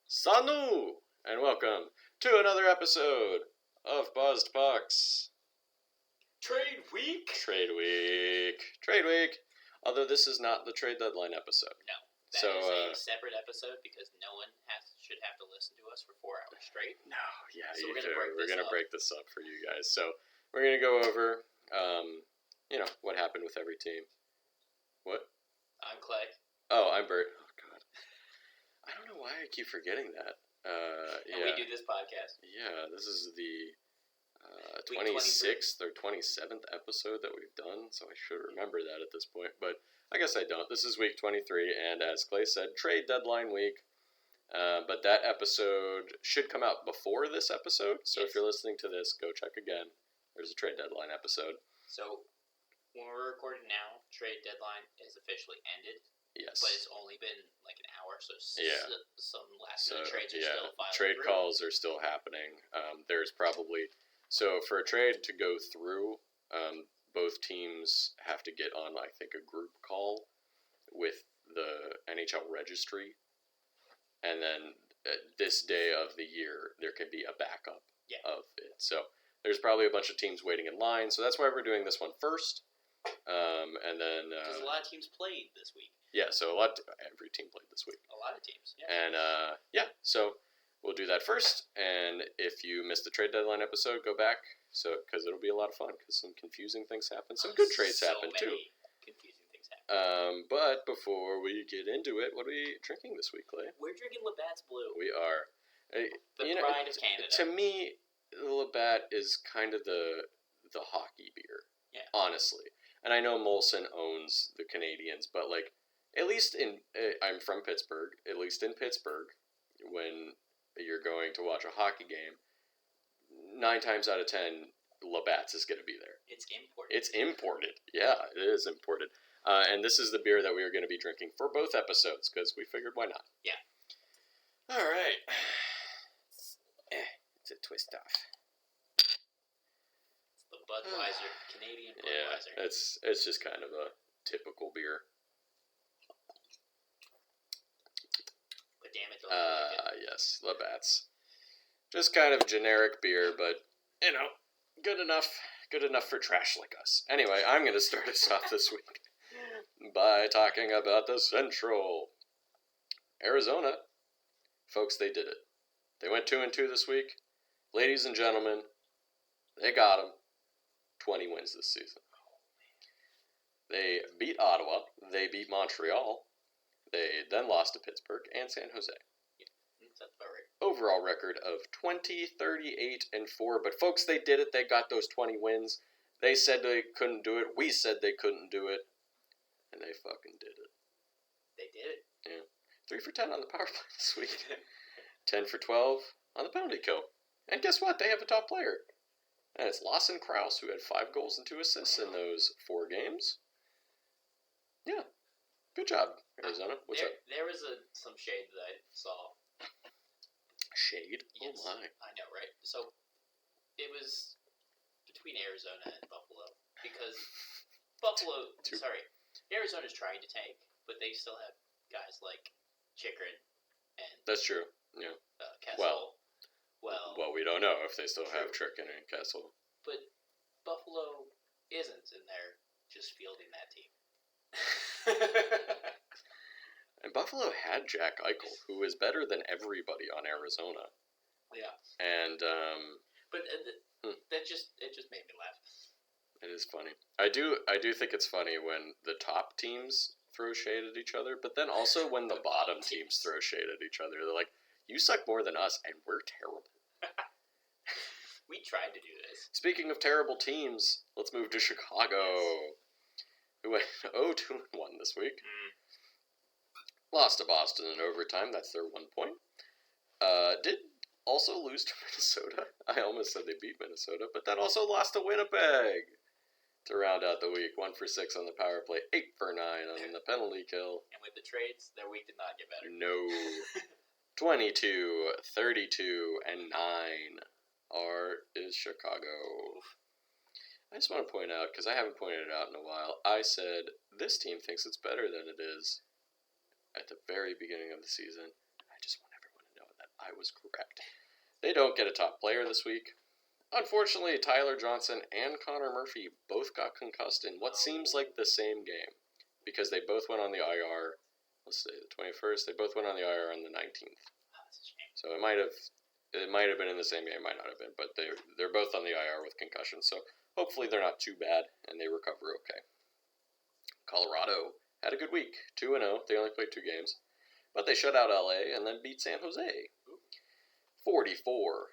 Sanu, and welcome to another episode of Buzzed Pucks. Trade week? Trade week. Although this is not the trade deadline episode. No, that is a separate episode because no one should have to listen to us for 4 hours straight. No, yeah, so we're gonna break this up for you guys. So we're gonna go over, what happened with every team. What? I'm Clay. Oh, I'm Bert. Oh God, I don't know why I keep forgetting that. And we do this podcast. Yeah, this is the 26th or 27th episode that we've done, so I should remember that at this point. But I guess I don't. This is week 23, and as Clay said, trade deadline week. But that episode should come out before this episode, so Yes. if you're listening to this, go check again. There's a trade deadline episode. So when we're recording now, trade deadline is officially ended, Yes. but it's only been like an hour, so some last minute trades are still filing trade through. calls are still happening. There's probably for a trade to go through, both teams have to get on, I think, a group call with the NHL registry, and then this day of the year there could be a backup of it. So there's probably a bunch of teams waiting in line. So that's why we're doing this one first, and then because a lot of teams played this week. Yeah, so every team played this week. A lot of teams, yeah. And, so we'll do that first. And if you missed the trade deadline episode, go back, because it'll be a lot of fun, because some confusing things happen. Some good trades happen, too. Confusing things happen. But before we get into it, what are we drinking this week, Clay? We're drinking Labatt's Blue. We are. The pride of Canada. To me, Labatt is kind of the hockey beer. Yeah. Honestly. And I know Molson owns the Canadians, but, at least I'm from Pittsburgh. At least in Pittsburgh, when you're going to watch a hockey game, 9 times out of 10, Labatt's is going to be there. It's imported. It's imported. Yeah, it is imported. And this is the beer that we are going to be drinking for both episodes, because we figured why not. Yeah. All right. It's a twist off. It's the Budweiser, Canadian Budweiser. Yeah, it's just kind of a typical beer. But damn it, yes, Labatt's. Just kind of generic beer, but, good enough for trash like us. Anyway, I'm going to start us off this week by talking about the Central. Arizona. Folks, they did it. They went 2-2 this week. Ladies and gentlemen, they got them. 20 wins this season. They beat Ottawa. They beat Montreal. They then lost to Pittsburgh and San Jose. That's about right. Overall record of 20, 38, and 4. But folks, they did it. They got those 20 wins. They said they couldn't do it. We said they couldn't do it. And they fucking did it. They did it. Yeah. 3 for 10 on the power play this week. 10 for 12 on the penalty kill. And guess what? They have a top player. And it's Lawson Krause, who had 5 goals and 2 assists in those 4 games. Yeah. Good job, Arizona. What's up? There was some shade that I saw. Shade? Yes. Oh my. I know, right? So, it was between Arizona and Buffalo. Because Arizona's trying to tank, but they still have guys like Chychrun and That's true. Yeah. Kessel. Well, we don't know if they still have Chychrun and Kessel. But Buffalo isn't, and they're just fielding that team. And Buffalo had Jack Eichel, who is better than everybody on Arizona. Yeah. And but it just made me laugh. It is funny. I do think it's funny when the top teams throw shade at each other, but then also when the bottom teams throw shade at each other. They're like, you suck more than us, and we're terrible. We tried to do this. Speaking of terrible teams, let's move to Chicago, who went 0-2-1 this week. Lost to Boston in overtime. That's their 1 point. Did also lose to Minnesota. I almost said they beat Minnesota, but then also lost to Winnipeg to round out the week. 1 for 6 on the power play, 8 for 9 on the penalty kill. And with the trades, their week did not get better. No. 22, 32, and 9 is Chicago. I just want to point out, because I haven't pointed it out in a while, I said this team thinks it's better than it is at the very beginning of the season. I just want everyone to know that was correct. They don't get a top player this week. Unfortunately, Tyler Johnson and Connor Murphy both got concussed in what seems like the same game, because they both went on the IR. Let's say the 21st. They both went on the IR on the 19th. Oh, that's a shame. So it might have been in the same game, might not have been, but they're both on the IR with concussions. So hopefully they're not too bad and they recover okay. Colorado had a good week, 2-0. They only played 2 games, but they shut out LA and then beat San Jose, 44-13-5.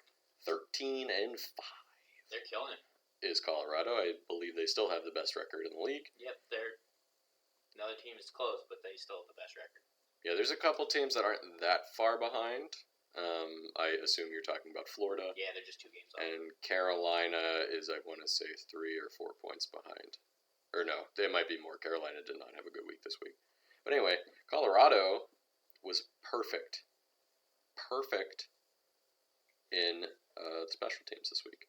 They're killing it. Is Colorado. I believe they still have the best record in the league. Yep, another team is close, but they still have the best record. Yeah, there's a couple teams that aren't that far behind. I assume you're talking about Florida. Yeah, they're just 2 games off. And Carolina is, I want to say, 3 or 4 points behind. Or no, they might be more. Carolina did not have a good week this week. But anyway, Colorado was perfect. Perfect in special teams this week.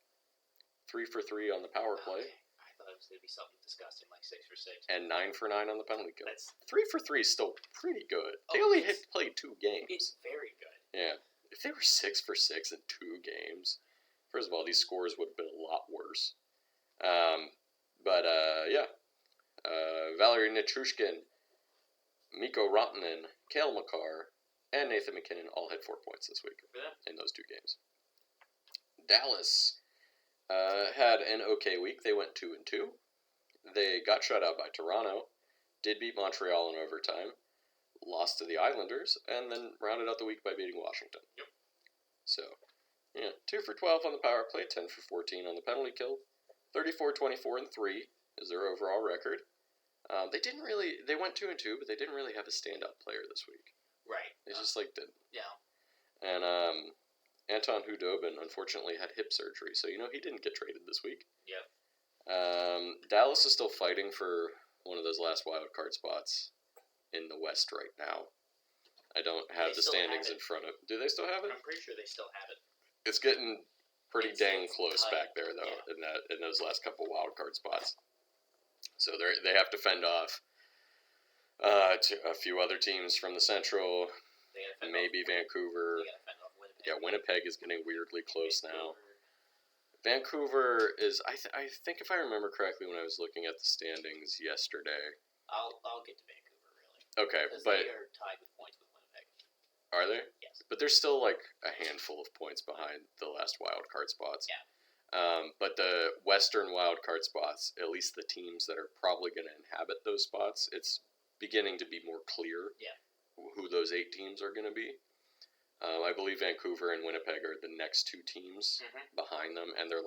3 for 3 on the power play. Okay. I thought it was going to be something disgusting like 6 for 6. And 9 for 9 on the penalty kill. That's 3 for 3 is still pretty good. They Oh, only it's- played 2 games. it's very good. Yeah. If they were 6 for 6 in 2 games, first of all, these scores would have been a lot worse. Valerie Nitrushkin, Mikko Rantanen, Cale Makar, and Nathan McKinnon all had 4 points this week For them. in those 2 games. Dallas had an okay week. They went 2-2. They got shut out by Toronto, did beat Montreal in overtime, lost to the Islanders, and then rounded out the week by beating Washington. Yep. So, 2 for 12 on the power play, 10 for 14 on the penalty kill, 34-24-3 is their overall record. They went 2-2, but they didn't really have a standout player this week. Right. They just didn't. Yeah. And Anton Hudobin unfortunately had hip surgery, so he didn't get traded this week. Yep. Dallas is still fighting for one of those last wild card spots in the West right now. I don't have They the still standings have it. in front of. Do they still have it? I'm pretty sure they still have it. It's getting pretty It's dang close tight. back there though, Yeah. in those last couple wild card spots. So they have to fend off to a few other teams from the Central, They gotta fend maybe off, Vancouver. They gotta fend off Winnipeg. Yeah, Winnipeg is getting weirdly close now. Vancouver. Vancouver is, I think if I remember correctly when I was looking at the standings yesterday. I'll get to Vancouver really. Okay, Because but they are tied with points with Winnipeg. are they? Yes. But there's still a handful of points behind the last wild card spots. Yeah. But the Western wild card spots, at least the teams that are probably going to inhabit those spots, it's beginning to be more clear who those 8 teams are going to be. I believe Vancouver and Winnipeg are the next 2 teams behind them, and they're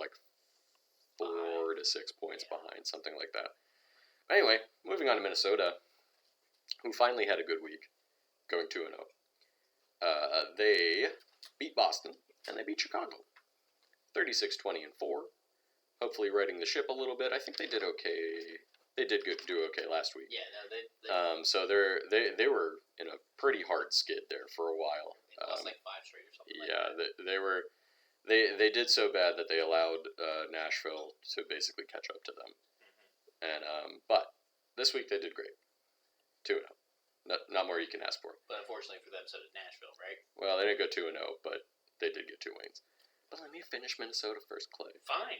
4 to 6 points behind, something like that. Anyway, moving on to Minnesota, who finally had a good week, going 2-0. They beat Boston, and they beat Chicago. 36-20-4. Hopefully righting the ship a little bit. I think they did okay. They did do okay last week. Yeah, no, they So they were in a pretty hard skid there for a while. lost 5 straight or something. Yeah, they did so bad that they allowed Nashville to basically catch up to them. And but this week they did great. 2-0. Not more you can ask for. But unfortunately for them, so did Nashville, right? Well, they didn't go 2-0, but they did get 2 wins. But let me finish Minnesota first, Clay. Fine.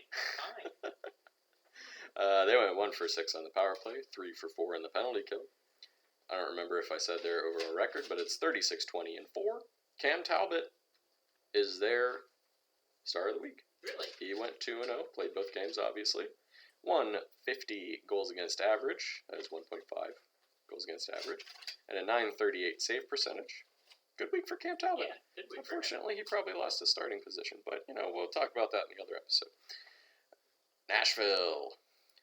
They went 1 for 6 on the power play, 3 for 4 on the penalty kill. I don't remember if I said their overall record, but it's 36-20-4. Cam Talbot is their star of the week. Really? He went 2-0, played both games, obviously. Won 50 goals against average, that is 1.5 goals against average, and a .938 save percentage. Good week for Cam Talbot. Yeah, good week. Unfortunately, he probably lost his starting position, but, we'll talk about that in the other episode. Nashville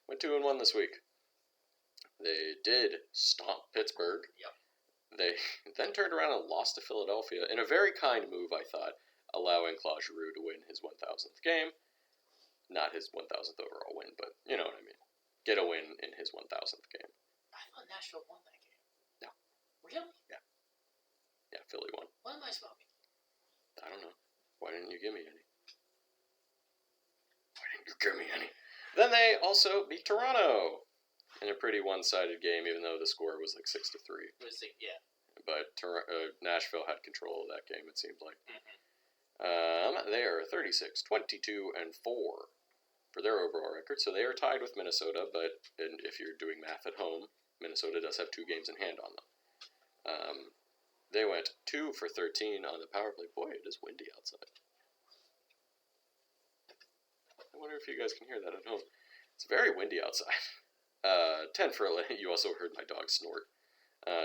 went 2-1 this week. They did stomp Pittsburgh. Yep. They then turned around and lost to Philadelphia in a very kind move, I thought, allowing Claude Giroux to win his 1,000th game. Not his 1,000th overall win, but you know what I mean. Get a win in his 1,000th game. I thought Nashville won that game. No. Really? Yeah, Philly won. What am I smoking? I don't know. Why didn't you give me any? Then they also beat Toronto in a pretty one-sided game, even though the score was 6-3. Yeah. But Nashville had control of that game, it seemed like. They are 36, 22, and 4 for their overall record. So they are tied with Minnesota, but if you're doing math at home, Minnesota does have 2 games in hand on them. They went 2 for 13 on the power play. Boy, it is windy outside. I wonder if you guys can hear that at home. It's very windy outside. 10 for 11. You also heard my dog snort.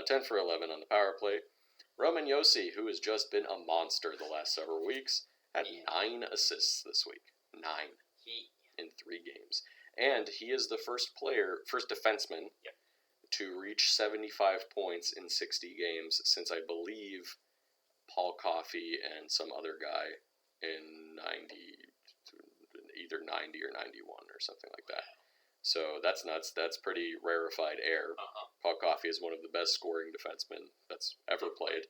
10 for 11 on the power play. Roman Josi, who has just been a monster the last several weeks, had 9 assists this week. 9 in 3 games. And he is the first defenseman to reach 75 points in 60 games since, I believe, Paul Coffey and some other guy in either 90 or 91 or something like that. So that's nuts. That's pretty rarefied air. Paul Coffey is one of the best scoring defensemen that's ever played.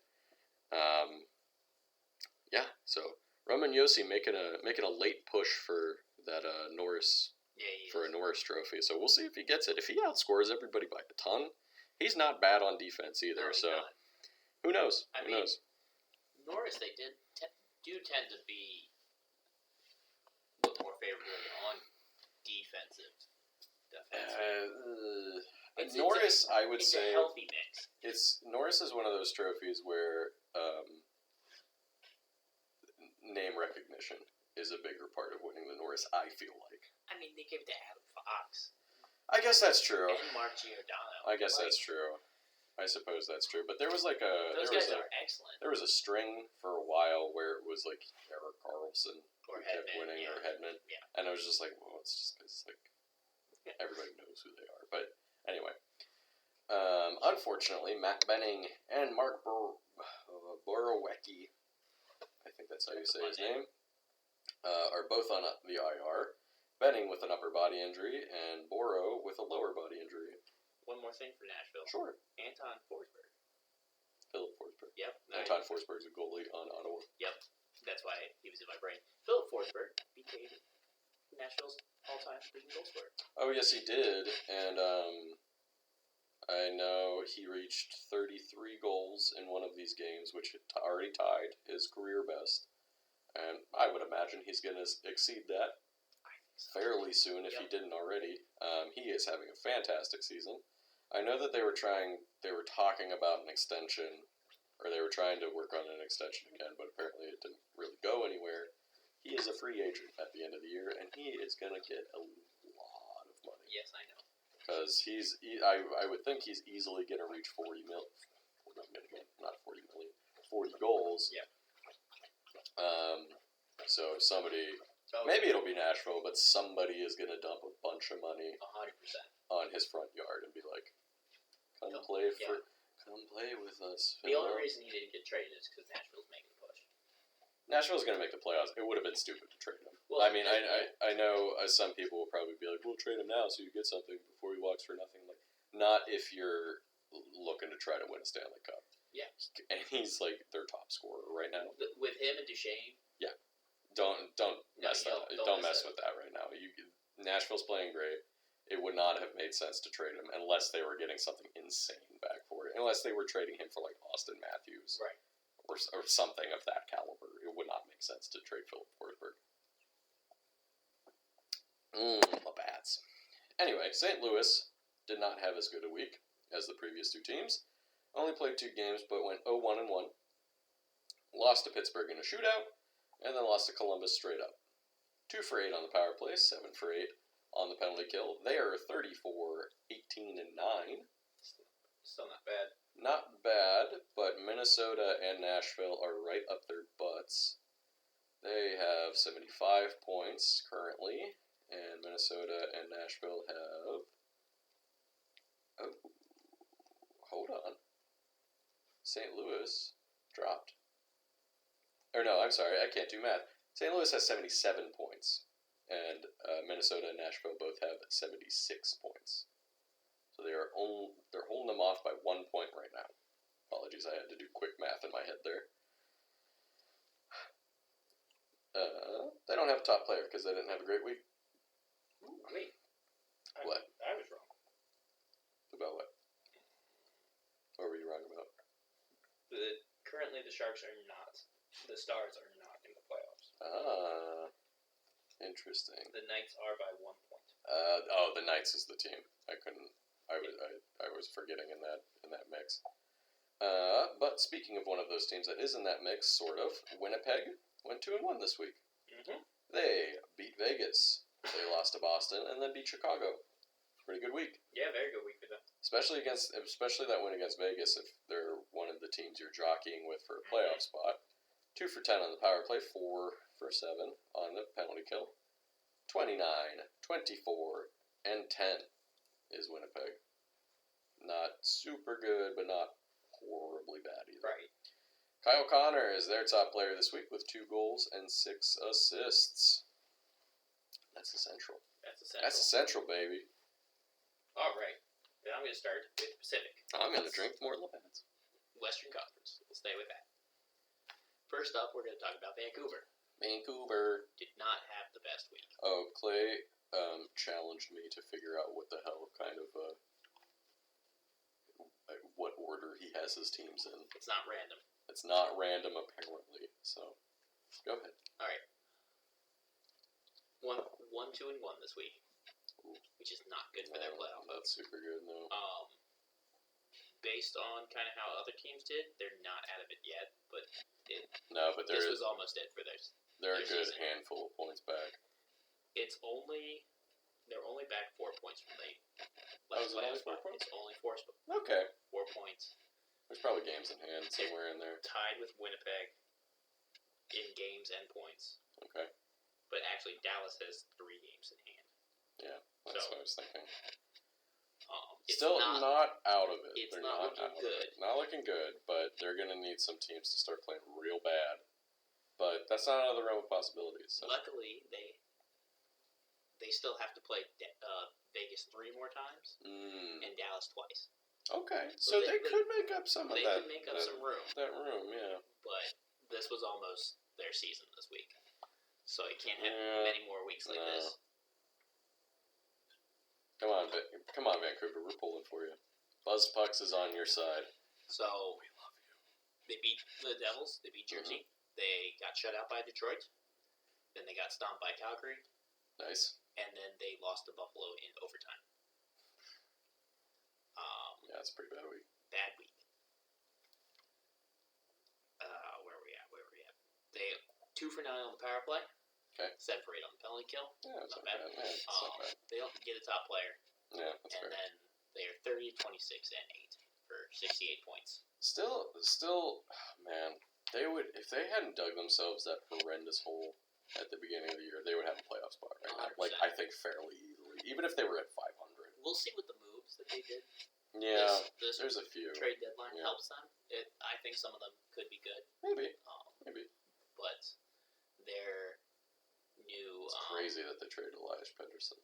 So Roman Josi making a late push for that Norris for a Norris Trophy. So we'll see if he gets it. If he outscores everybody by a ton, he's not bad on defense either. Who knows? I mean, Norris, they do tend to be look more favorably on defensive. Norris, I would say, a healthy mix. Norris is one of those trophies where name recognition is a bigger part of winning the Norris. I feel like. I mean, they give it to Adam Fox. I guess that's true. And Mark Giordano. I guess that's true. I suppose that's true. But there was like those guys are excellent. There was a string for a while where it was like Erik Karlsson or who kept winning, or Hedman, and I was just like, well, it's just because like everybody knows who they are. But anyway, unfortunately, Matt Benning and Mark Borowiecki, I think that's how you say his name, are both on the IR. Benning with an upper body injury and Boro with a lower body injury. One more thing for Nashville. Sure. Anton Forsberg. Philip Forsberg. Yep. Anton Forsberg's a goalie on Ottawa. Yep. That's why he was in my brain. Philip Forsberg became Nashville's all-time leading goal scorer. Oh, yes, he did. And I know he reached 33 goals in one of these games, which already tied his career best. And I would imagine he's going to exceed that fairly soon if he didn't already. He is having a fantastic season. I know that they were talking about an extension, or they were trying to work on an extension again, but apparently it didn't really go anywhere. He is a free agent at the end of the year, and he is going to get a lot of money. Yes, I know. Because I would think he's easily going to reach 40 goals. Yeah. So somebody, maybe it'll be Nashville, but somebody is going to dump a bunch of money 100% on his front yard and be like, come play with us. The only reason he didn't get traded is because Nashville's making a push. Nashville's going to make the playoffs. It would have been stupid to trade him. Well, I mean, I know some people will probably be like, we'll trade him now so you get something before he walks for nothing. Like, not if you're looking to try to win a Stanley Cup. Yeah. And he's like their top scorer right now. With him and Duchesne? Yeah. Don't mess with that right now. Nashville's playing great. It would not have made sense to trade him unless they were getting something insane back for it. Unless they were trading him for like Austin Matthews. Right. Or something of that caliber. It would not make sense to trade Philip Forsberg. My bats. Anyway, St. Louis did not have as good a week as the previous 2 teams. Only played 2 games, but went 0-1-1. Lost to Pittsburgh in a shootout, and then lost to Columbus straight up. 2 for 8 on the power play, 7 for 8 on the penalty kill. They are 34-18-9. Still not bad. Not bad, but Minnesota and Nashville are right up their butts. They have 75 points currently, and Minnesota and Nashville have... Oh, hold on. St. Louis dropped. Or no, I'm sorry, I can't do math. St. Louis has 77 points, and Minnesota and Nashville both have 76 points. So they're holding them off by 1 point right now. Apologies, I had to do quick math in my head there. They don't have a top player because they didn't have a great week. Ooh, wait. What? I was wrong. About what? What were you wrong about? Currently the Stars are not in the playoffs. Interesting. The Knights are by 1 point. The Knights is the team. I was forgetting in that mix. But speaking of one of those teams that is in that mix, sort of, Winnipeg went 2-1 this week. Mm-hmm. They beat Vegas. They lost to Boston and then beat Chicago. Pretty good week. Yeah, very good week for them. Especially that win against Vegas. If they're one of the teams you're jockeying with for a playoff spot. 2 for 10 on the power play, 4 for 7 on the penalty kill. 29, 24, and 10 is Winnipeg. Not super good, but not horribly bad either. Right. Kyle Connor is their top player this week with 2 goals and 6 assists. That's essential. That's essential, baby. All right. Then I'm going to start with Pacific. I'm going to drink more Labatt's. Western Conference. We'll stay with that. First up, we're going to talk about Vancouver. Vancouver Did not have the best week. Oh, Clay challenged me to figure out what the hell kind of what order he has his teams in. It's not random. It's not random, apparently. So, go ahead. All right. 1, 2, and 1 this week, which is not good for their playoff. That's super good, no. Based on kind of how other teams did, they're not out of it yet, but this was almost it for theirs. They're a good season. handful of points back. They're only back 4 points from the Oh, is it only last 4 spot. points? It's only 4 Okay. 4 points. There's probably games in hand somewhere in there. Tied with Winnipeg in games and points. Okay. But actually, Dallas has 3 games in hand. Yeah, that's what I was thinking. It's Still not out of it. It's They're not looking out good. Of it. Not looking good, but they're going to need some teams to start playing real bad. But that's not out of the realm of possibilities. So. Luckily, they still have to play Vegas 3 more times and Dallas twice. Okay, so they could make up some of that. They could make up some room. That room, yeah. But this was almost their season this week. So you can't have many more weeks like this. Come on, Vancouver. We're pulling for you. Buzzpucks is on your side. So we love you. They beat the Devils. They beat Jersey. They got shut out by Detroit. Then they got stomped by Calgary. Nice. And then they lost to Buffalo in overtime. Yeah, it's a pretty bad week. Bad week. Where are we at? They 2 for 9 on the power play. Okay. 7 for 8 on the penalty kill. Yeah, it's not bad. bad. Yeah, it's not bad. They don't get a top player. Yeah, that's fair. And then they are 30, 26, and 8 for 68 points. Still, man, they would, if they hadn't dug themselves that horrendous hole at the beginning of the year, they would have a playoff spot right now. 100%. Like, I think fairly easily. Even if they were at 500. We'll see what the moves that they did. Yeah, this there's a few. Trade deadline helps them. I think some of them could be good. Maybe. But their new... It's crazy that they traded Elias Pettersson.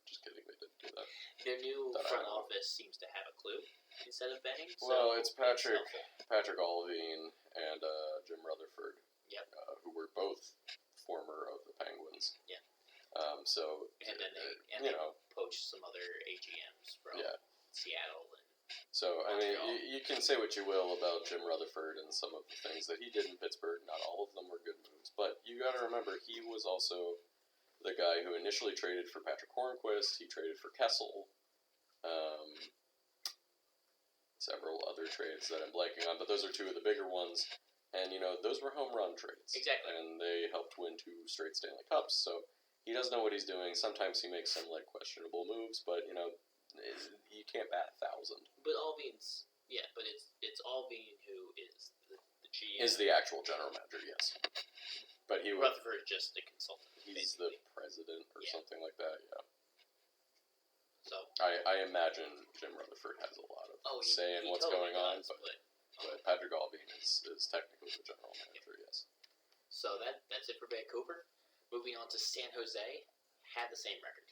Just kidding, they didn't do that. Their new front office seems to have a clue instead of betting. Well, it's Patrick Allvin and Jim Rutherford. Yep. Who were both former of the Penguins. Yeah. And then they poached some other AGMs from Seattle. So, I mean, you can say what you will about Jim Rutherford and some of the things that he did in Pittsburgh. Not all of them were good moves. But you got to remember, he was also the guy who initially traded for Patrick Hornquist. He traded for Kessel. Several other trades that I'm blanking on. But those are 2 of the bigger ones. And, those were home run trades. Exactly. And they helped win 2 straight Stanley Cups. So he does know what he's doing. Sometimes he makes some, questionable moves. But, you can't bat 1,000. But Allvin's, but it's Allvin who is the GM. Is the actual general manager, yes. But Rutherford is just the consultant. He's basically. the president or something like that, yeah. So I imagine Jim Rutherford has a lot of say in what's totally going does, on, but Patrick Allvin is technically the general manager, yes. So that's it for Vancouver. Moving on to San Jose, had the same record.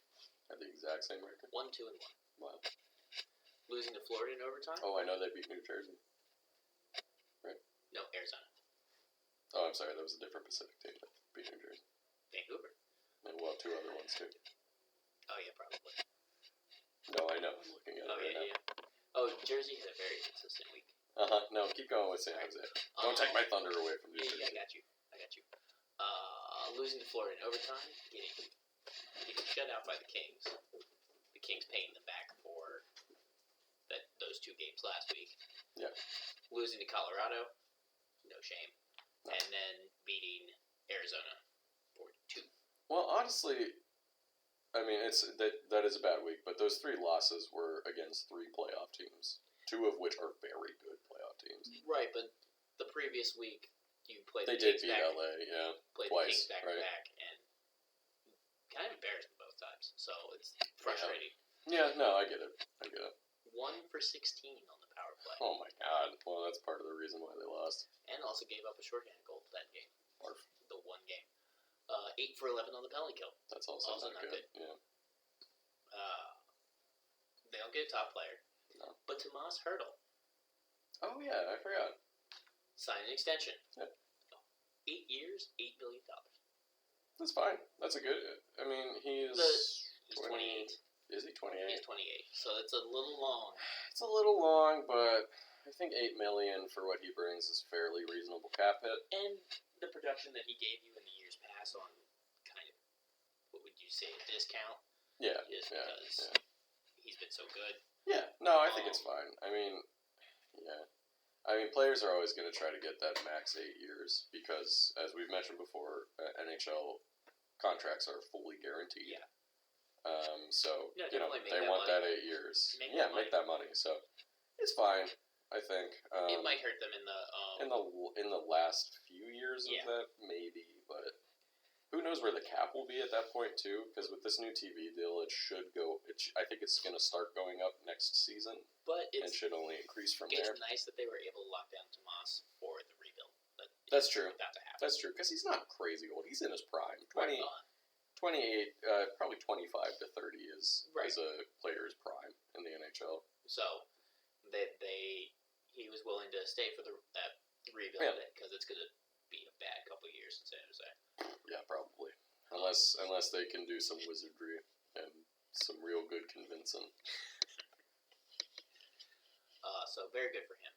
Had the exact same record? 1, 2, and 1. Wow. Losing to Florida in overtime? Oh, I know they beat New Jersey. Right? No, Arizona. Oh, I'm sorry, that was a different Pacific team that beat New Jersey. Vancouver. And 2 other ones too. Oh yeah, probably. No, I know. I'm looking at it right now. Yeah. Oh, Jersey had a very consistent week. No, keep going with San Jose. Don't take my thunder away from New Jersey. I got you. Losing to Florida in overtime, getting shut out by the Kings. The Kings paying them back for those 2 games last week. Yeah. Losing to Colorado, no shame. No. And then beating Arizona for 2. Well, honestly, I mean, that is a bad week, but those 3 losses were against 3 playoff teams, 2 of which are very good playoff teams. Right, but the previous week you played They the did Kings beat back. LA, yeah. Played twice, the Kings back right? to back, and kind of embarrassed them both times. So it's frustrating. Yeah, no, I get it. 1 for 16 on the power play. Oh my god. Well, that's part of the reason why they lost. And also gave up a shorthanded goal that game. Or the 1 game. 8 for 11 on the penalty kill. that's also not good. Yeah. They don't get a top player. No. But Tomas Hertl Oh yeah, I forgot. signed an extension. Yeah. 8 years, $8 million. That's fine. That's a good. I mean, he's He's 28. Is he 28? He's 28. So it's a little long. It's a little long, but I think $8 million for what he brings is fairly reasonable cap hit. And the production that he gave you in the years past on kind of, what would you say, a discount? Yeah. Just Yeah. because he's been so good. Yeah. No, I think it's fine. I mean, yeah. I mean, players are always going to try to get that max 8 years because, as we've mentioned before, NHL contracts are fully guaranteed. Yeah. So, Yeah, you know, definitely make they that want money. that 8 years. Make Yeah, that make that money. So, it's fine, I think. It might hurt them in the last few years of Yeah. that, maybe, but who knows where the cap will be at that point too? Because with this new TV deal, it should go. I think it's going to start going up next season, but and should only increase from it's there. nice that they were able to lock down Tomas for the rebuild. That's true. That to happen. That's true because he's not crazy old. He's in his prime. Right 20, on. 28, probably 25 to 30 is a player's prime in the NHL. So he was willing to stay for that rebuild because it's going to be a bad couple of years in San Jose. Yeah, probably. Unless they can do some wizardry and some real good convincing. So very good for him.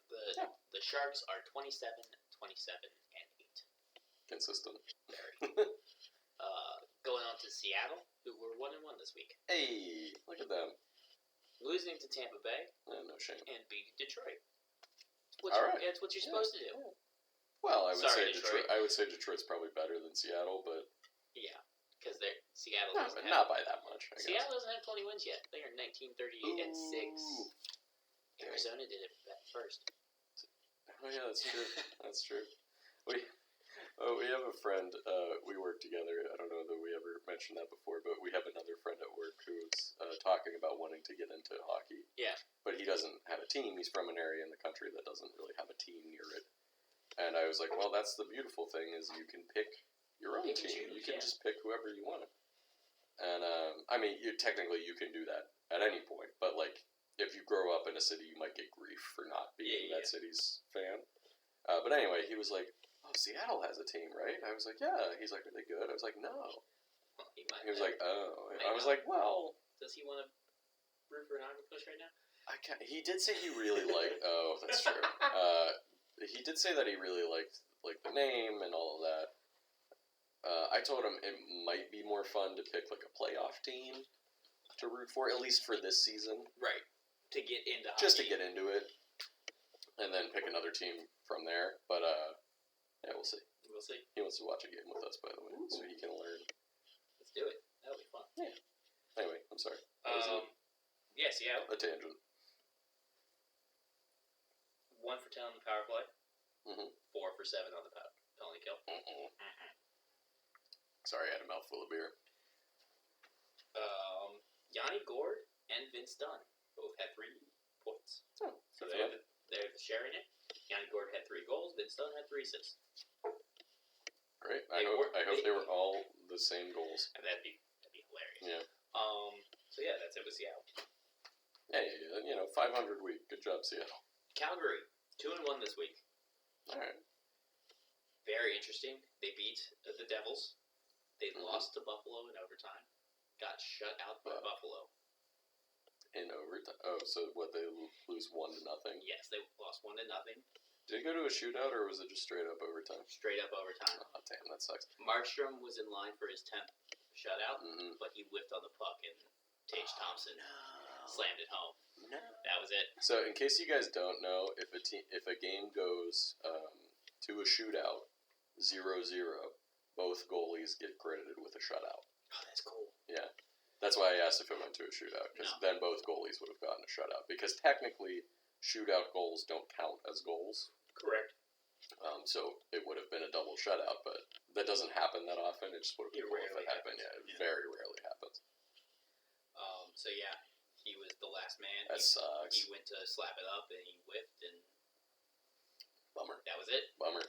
The Sharks are 27, 27, and 8. Consistent. Very. Going on to Seattle, who were 1-1 this week. Hey, look at them. Losing to Tampa Bay. No shame. And beating Detroit. That's what you're supposed to do. Yeah. Well, I would Sorry, say Detroit. I would say Detroit's probably better than Seattle, but yeah, because Seattle not by that much. I guess. Seattle doesn't have 20 wins yet. They are 19, 38, and 6. Arizona did it first. Oh yeah, that's true. That's true. We have a friend. We work together. I don't know that we ever mentioned that before, but we have another friend at work who's talking about wanting to get into hockey. Yeah. But he doesn't have a team. He's from an area in the country that doesn't really have a team near it. And I was like, well, that's the beautiful thing is you can pick your own team. You can just pick whoever you want. And I mean, you can do that at any point. But like, if you grow up in a city, you might get grief for not being that city's fan. But anyway, he was like, oh, Seattle has a team, right? I was like, yeah. He's like, are they good? I was like, no. He was like, oh. I was like, well. Does he want to root for an octopus right now? He did say he really liked. Oh, that's true. He did say that he really liked the name and all of that. I told him it might be more fun to pick like a playoff team to root for, at least for this season. Right. To get into hockey. Just to get into it, and then pick another team from there. But yeah, we'll see. We'll see. He wants to watch a game with us, by the way, so he can learn. Let's do it. That'll be fun. Yeah. Anyway, I'm sorry. Yeah, Seattle. A tangent. 1 for 10 on the power play. 4 for 7 on the penalty kill. Sorry, I had a mouthful of beer. Yanni Gourde and Vince Dunn both had 3 points. Oh, so they're sharing it. Yanni Gourde had 3 goals. Vince Dunn had 3 assists. Great. I hope they were all the same goals. And that'd be hilarious. Yeah. So yeah, that's it with Seattle. Hey, 500 week. Good job, Seattle. Calgary 2-1 this week. All right. Very interesting. They beat the Devils. They lost to Buffalo in overtime. Got shut out by Buffalo. In overtime? Oh, so what? They lose 1-0? Yes, they lost 1-0. Did it go to a shootout, or was it just straight up overtime? Straight up overtime. Oh, damn, that sucks. Markstrom was in line for his 10th shutout, Mm-hmm. but he whiffed on the puck, and Tage Thompson slammed it home. No. That was it. So, in case you guys don't know, if a game goes to a shootout, 0-0, both goalies get credited with a shutout. Oh, that's cool. Yeah. That's why I asked if it went to a shootout, because then both goalies would have gotten a shutout. Because technically, shootout goals don't count as goals. Correct. So it would have been a double shutout, but that doesn't happen that often. It just would have been cool if it happened. Yeah, it very rarely happens. So yeah, he was the last man. That sucks. He went to slap it up and he whiffed, and Bummer. that was it. Bummer.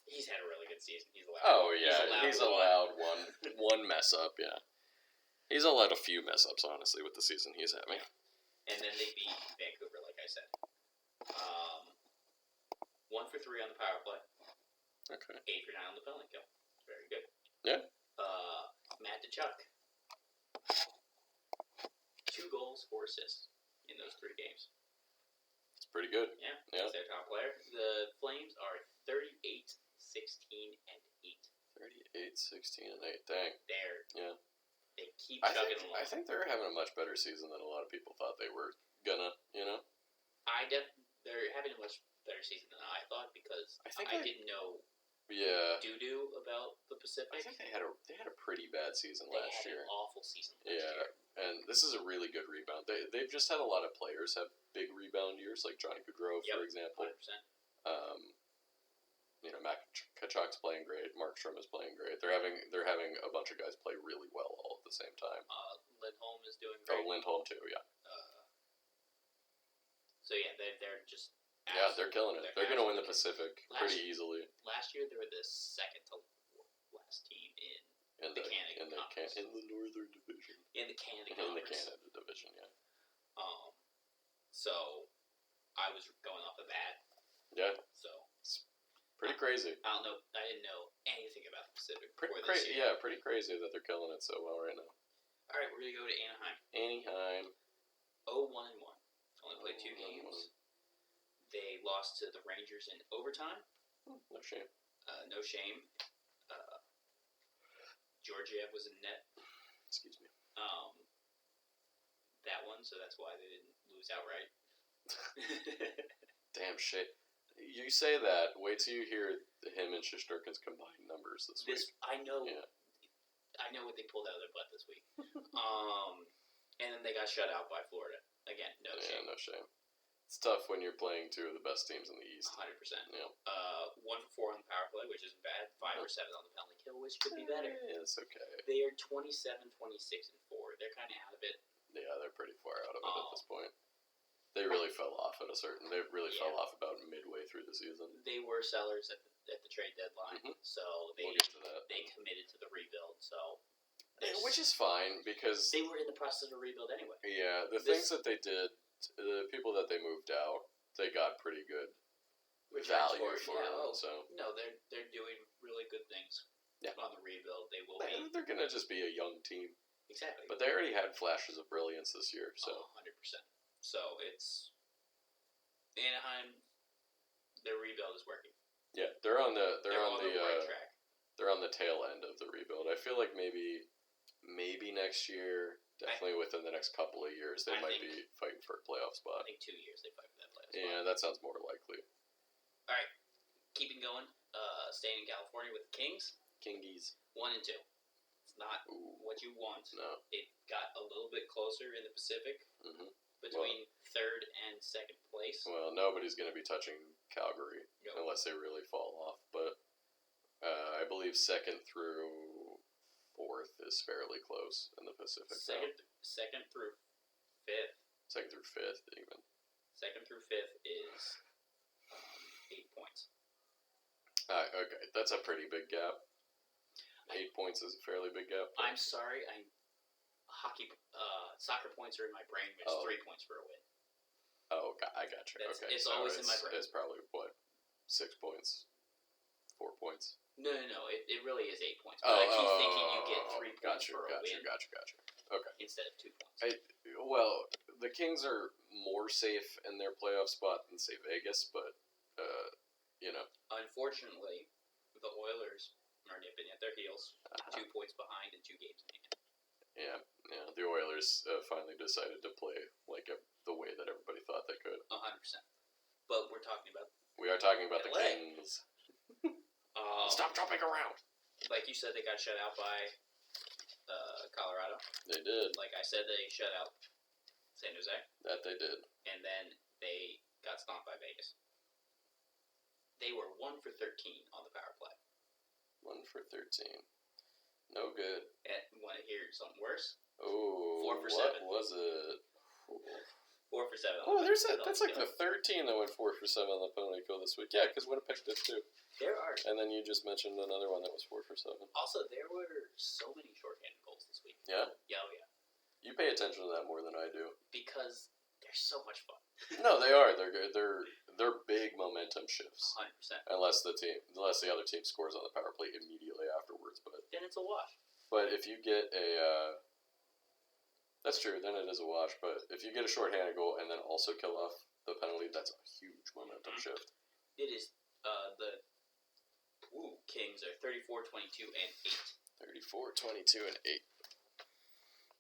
He's had a really good season. He's allowed. Oh yeah, he's allowed one. one mess up. Yeah, he's allowed a few mess ups, honestly, with the season he's having. And then they beat Vancouver, like I said. 1 for 3 on the power play. Okay. 8 for 9 on the penalty kill. Very good. Yeah. Matt Tkachuk. 2 goals, 4 assists in those 3 games. It's pretty good. Yeah. Yeah. He's their top player. The Flames are 38, 16, and 8. 38, 16, and 8. Dang. They keep chugging along. I think they're having a much better season than a lot of people thought they were gonna, you know? They're having a much better season than I thought, because I didn't know doo-doo about the Pacific. I think they had a pretty bad season last year. They had an awful season last year. And this is a really good rebound. They've just had a lot of players have big rebound years, like Johnny Gaudreau, for example. 100%. Matt Tkachuk's playing great. Markstrom is playing great. They're having a bunch of guys play really well all at the same time. Lindholm is doing great. Oh, Lindholm too, yeah. So yeah, they're just they're killing it. They're going to win the Pacific pretty easily. Last year they were the second to last team in the Canada Conference. In the Northern Division. In the Canada Conference. In the Canada Division, yeah. So I was going off the bat. Yeah. So it's pretty crazy. I don't know. I didn't know anything about the Pacific Pretty before this year. Yeah, pretty crazy that they're killing it so well right now. All right, we're gonna go to Anaheim. Anaheim. 0-1-1. Only played 2 games. They lost to the Rangers in overtime. No shame. No shame. Georgiev was in net. Excuse me. That one, so that's why they didn't lose outright. Damn shit. You say that. Wait till you hear him and Shesterkin's combined numbers this week. I know. Yeah. I know what they pulled out of their butt this week. And then they got shut out by Florida. Again, no shame. No shame. It's tough when you're playing 2 of the best teams in the East. 100%. Yeah. 1 for 4 on the power play, which isn't bad. 5 or 7 on the penalty kill, which could be better. Yeah, it's okay. They are 27, 26, and 4. They're kind of out of it. Yeah, they're pretty far out of it at this point. They really fell off fell off about midway through the season. They were sellers at the trade deadline, so we'll get to that. They committed to the rebuild. So, which is fine because they were in the process of a rebuild anyway. Yeah, things that they did, the people that they moved out, they got pretty good value for them. So no, they're doing really good things. Yeah. On the rebuild, they will be. They're gonna just be a young team. Exactly. But they already had flashes of brilliance this year, so 100%. So it's Anaheim. Their rebuild is working. Yeah, they're on the right track. They're on the tail end of the rebuild. I feel like maybe next year, definitely within the next couple of years, they might be fighting for a playoff spot. I think 2 years they fight for that playoff spot. Yeah, that sounds more likely. All right, keeping going. Staying in California with the Kings. Kingies. 1 and 2. It's not what you want. No. It got a little bit closer in the Pacific between 3rd and 2nd place. Well, nobody's going to be touching Calgary unless they really fall off. But I believe 2nd through 4th is fairly close in the Pacific. Second through 5th. 2nd through 5th, even. 2nd through 5th is 8 points. Okay, that's a pretty big gap. 8 points is a fairly big gap. I'm sorry, soccer points are in my brain, but it's 3 points for a win. Oh, I got you. Okay, it's always in my brain. It's probably 6 points, 4 points. No. It really is 8 points. But I keep thinking you get 3 points for a win. Gotcha. Okay. Instead of 2 points. the Kings are more safe in their playoff spot than, say, Vegas, but, Unfortunately, the Oilers are nipping at their heels, 2 points behind and 2 games in hand. Yeah, the Oilers finally decided to play like the way that everybody thought they could. 100%. But We are talking about the LA. Kings. Stop jumping around. Like you said, they got shut out by Colorado. They did. Like I said, they shut out San Jose. That they did. And then they got stomped by Vegas. They were 1 for 13 on the power play. 1 for 13. No good. And want to hear something worse? Oh, 4 for what 7. was it? 4 for 7. Oh, that's like the third team that went 4 for 7 on the penalty kill this week. Yeah, because Winnipeg did too. There are. And then you just mentioned another one that was 4 for 7. Also, there were so many shorthanded goals this week. Yeah? Yeah, oh yeah. You pay attention to that more than I do. Because they're so much fun. No, they are. They're good. They're big momentum shifts. 100%. Unless the other team scores on the power play immediately afterwards, but Then it's a wash. But if you get a, that's true. Then it is a wash. But if you get a shorthanded goal and then also kill off the penalty, that's a huge momentum shift. It is the Kings are 34, 22, and 8. 34, 22, and 8.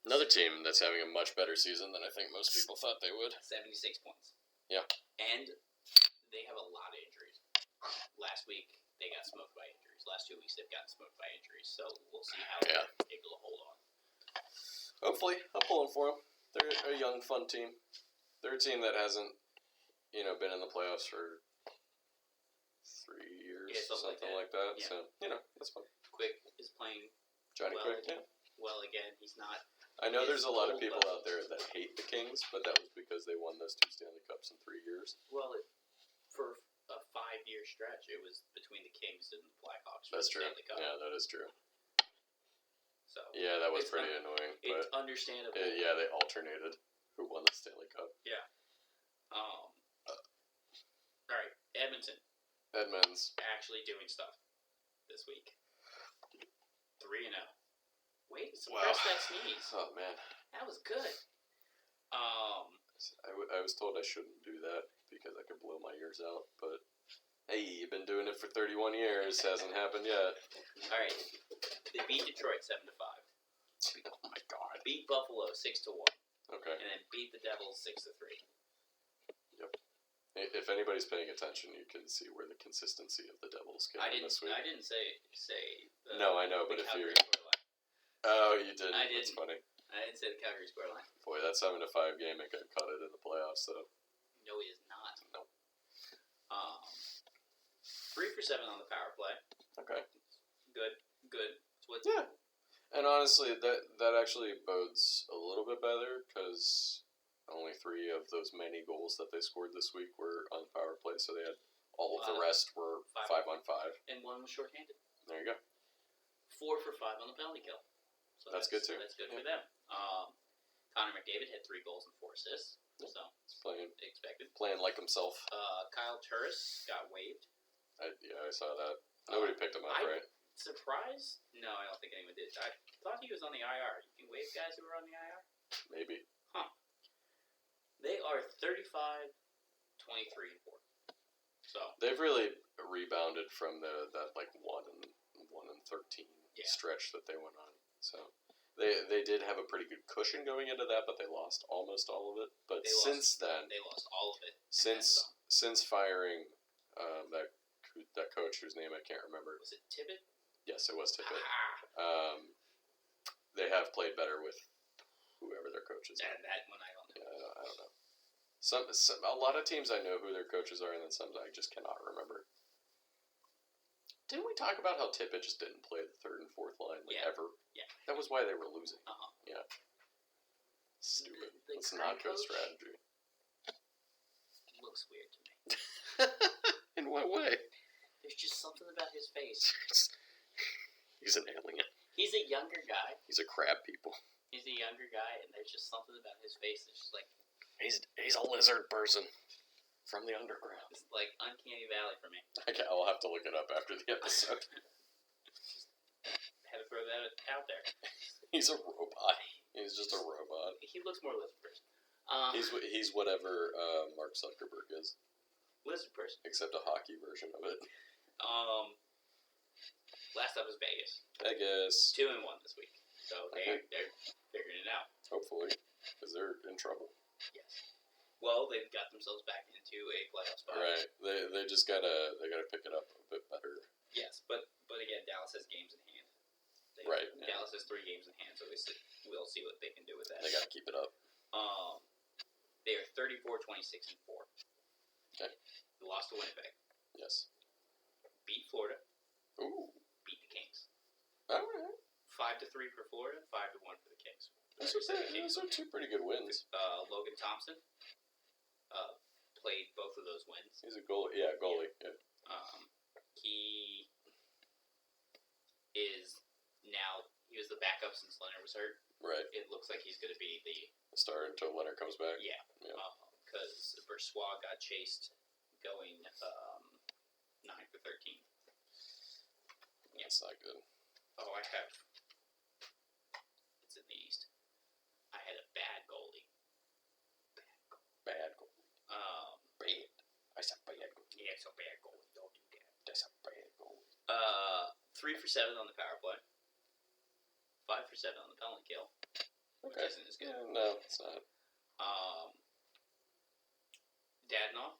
Another team that's having a much better season than I think most people thought they would. 76 points. Yeah. And they have a lot of injuries. Last week, they got smoked by injuries. Last 2 weeks, they've gotten smoked by injuries. So we'll see how they're able to hold on. Hopefully. I'm pulling for them. They're a young, fun team. They're a team that hasn't, been in the playoffs for 3 years, something like that. Yeah. So, that's fun. Quick is playing Johnny Quick, yeah. well again. He's not. I know there's a lot of people out there that hate the Kings, but that was because they won those 2 Stanley Cups in 3 years. Well, for a 5-year stretch, it was between the Kings and the Blackhawks. That's true. Stanley Cup. Yeah, that is true. So yeah, that was pretty annoying. It's but understandable. they alternated who won the Stanley Cup. Yeah. All right, Edmonds actually doing stuff this week. 3-0. Wait, suppress that sneeze. Oh man, that was good. I was told I shouldn't do that because I could blow my ears out, but hey, you've been doing it for 31 years, hasn't happened yet. All right, they beat Detroit 7-5. Oh my god. Beat Buffalo 6-1. Okay. And then beat the Devils 6-3. Yep. If anybody's paying attention, you can see where the consistency of the Devils came in this week. I didn't say. No, I know, but if you're. Oh, you didn't. I didn't. That's funny. I didn't say the Calgary scoreline. Boy, that 7-5 game ain't gonna cut it in the playoffs, though. No, it is not. No. 3 for 7 on the power play. Okay. Good. Yeah. And honestly, that actually bodes a little bit better because only 3 of those many goals that they scored this week were on power play, so they had all of the rest were 5-on-5. And 1 was shorthanded. There you go. 4 for 5 on the penalty kill. So that's good too. That's good for them. Connor McDavid had 3 goals and 4 assists. Yeah. So Playing expected. Playing like himself. Kyle Turris got waived. I saw that. Nobody picked him up, right? Surprised? No, I don't think anyone did. I thought he was on the IR. You can waive guys who are on the IR? Maybe. Huh. They are 35, 23, and 4. So they've really rebounded from that like 1 and 13 stretch that they went on. So they did have a pretty good cushion going into that, but they lost almost all of it. But since then, they lost all of it. Since firing that coach whose name I can't remember. Was it Tippett? Yes, it was Tippett. They have played better with whoever their coach is. That one I don't know. Yeah, I don't know. A lot of teams I know who their coaches are, and then some I just cannot remember. Didn't we talk about how Tippett just didn't play the 3rd and 4th line ever? Yeah. That was why they were losing. Yeah. Stupid. That's not good strategy. Looks weird to me. In what way? There's just something about his face. He's an alien. He's a younger guy. He's a crab people. He's a younger guy, and there's just something about his face that's just like... He's a lizard person from the underground. It's like Uncanny Valley for me. I'll have to look it up after the episode. Just had to throw that out there. He's a robot. He's just a robot. He looks more lizard person. He's whatever Mark Zuckerberg is, lizard person. except a hockey version of it. Last up is Vegas. Vegas. 2-1 this week, so they're figuring it out. Hopefully, because they're in trouble. Yes. Well, they've got themselves back into a playoff spot. Right. They just gotta pick it up a bit better. Yes, but again, Dallas has games in hand. Right. Dallas has 3 games in hand, so we'll see what they can do with that. They gotta keep it up. They are 34-26-4. Okay. They lost to Winnipeg. Yes. Beat Florida. Ooh. Beat the Kings. All right. 5-3 for Florida. 5-1 for the Kings. Those are 2 pretty good wins. Logan Thompson played both of those wins. He's a goalie. Yeah, goalie. Yeah. He was the backup since Leonard was hurt. Right. It looks like he's going to be the Star until Leonard comes back. Yeah. Because Brossoit got chased going 9 for 13. Yeah. That's not good. Oh, it's in the East. I had a bad goalie. Bad goalie. Bad. I said bad goalie. Yeah, it's a bad goalie. Don't do that. That's a bad goalie. 3 for 7 on the power play. 5 for 7 on the penalty kill. Which Okay. isn't as good. Yeah, no, it's not. Dadonov,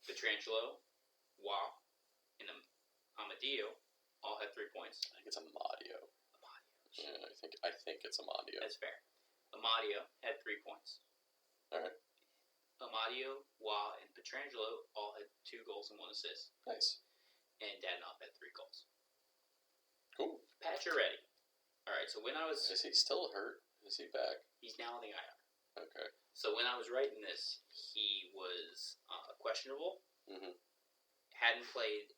Pietrangelo, Waugh, and Amadio all had 3 points. I think it's Amadio. Yeah, I think it's Amadio. That's fair. Amadio had 3 points. Alright. Amadio, Waugh, and Pietrangelo all had 2 goals and 1 assist. Nice. And Dadonov had 3 goals. Cool. Pacioretty. Alright, so when I was... Is he still hurt? Is he back? He's now on the IR. Okay. So when I was writing this, he was questionable. Mm-hmm. Hadn't played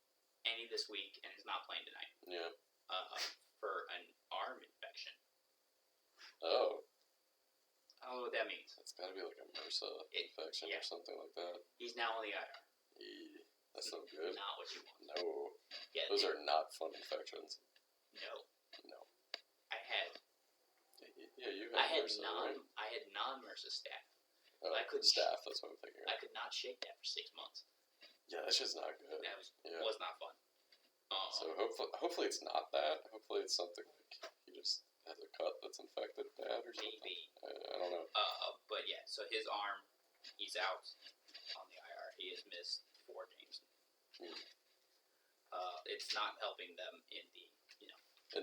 any this week and is not playing tonight. Yeah. For an arm infection. Oh. I don't know what that means. That's gotta be like a MRSA infection or something like that. He's now on the IR. That's no good. Not what you want. No. Yeah, Those are not fun infections. No. I had MRSA, right? I had non-MRSA staph. Oh, I couldn't staph, that's what I'm thinking of. I could not shake that for 6 months. Yeah, that's just not good. That was not fun. So hopefully it's not that. Hopefully it's something like he just has a cut that's infected bad or something. Maybe. I don't know. But yeah, so his arm, he's out on the IR. He has missed 4 games. It's not helping them in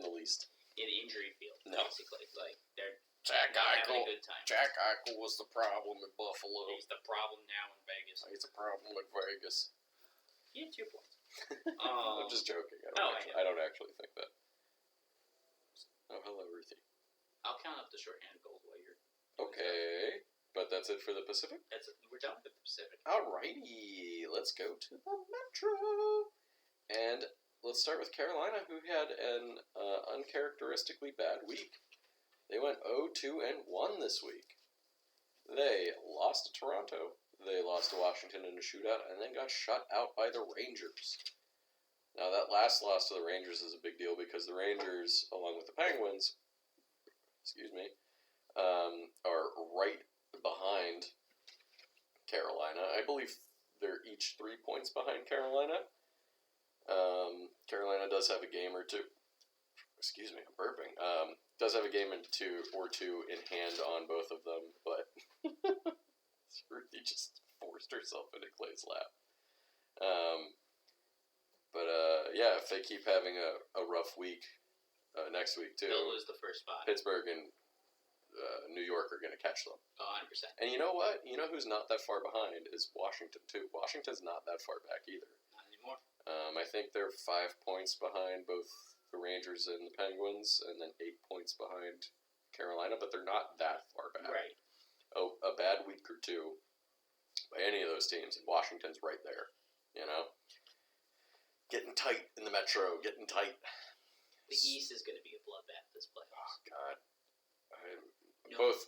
the least. In the injury field, No. basically. Like they're Jack not having a good time. Jack Eichel was the problem in Buffalo. He's the problem now in Vegas. He's a problem in Vegas. He had 2 points. I'm just joking. I don't actually think that. Oh, hello, Ruthie. I'll count up the shorthanded goals while you're... Okay, but that's it for the Pacific? We're done with the Pacific. Alrighty, let's go to the Metro. And let's start with Carolina, who had an uncharacteristically bad week. They went 0-2-1 this week. They lost to Toronto. They lost to Washington in a shootout, and then got shut out by the Rangers. Now, that last loss to the Rangers is a big deal because the Rangers, along with the Penguins, are right behind Carolina. I believe they're each 3 points behind Carolina. Carolina does have a game or two. Excuse me, I'm burping. Does have a game or two in hand on both of them, but Ruthie just forced herself into Clay's lap. Yeah, if they keep having a rough week next week too, they'll lose the first spot. Pittsburgh and New York are going to catch them. 100%. And you know what? You know who's not that far behind is Washington too. Washington's not that far back either. Not anymore. I think they're 5 points behind both the Rangers and the Penguins, and then 8 points behind Carolina, but they're not that far back. Right. Oh, a bad week or two by any of those teams, and Washington's right there. You know, getting tight in the Metro, getting tight. The East is going to be a bloodbath this playoffs. Oh God,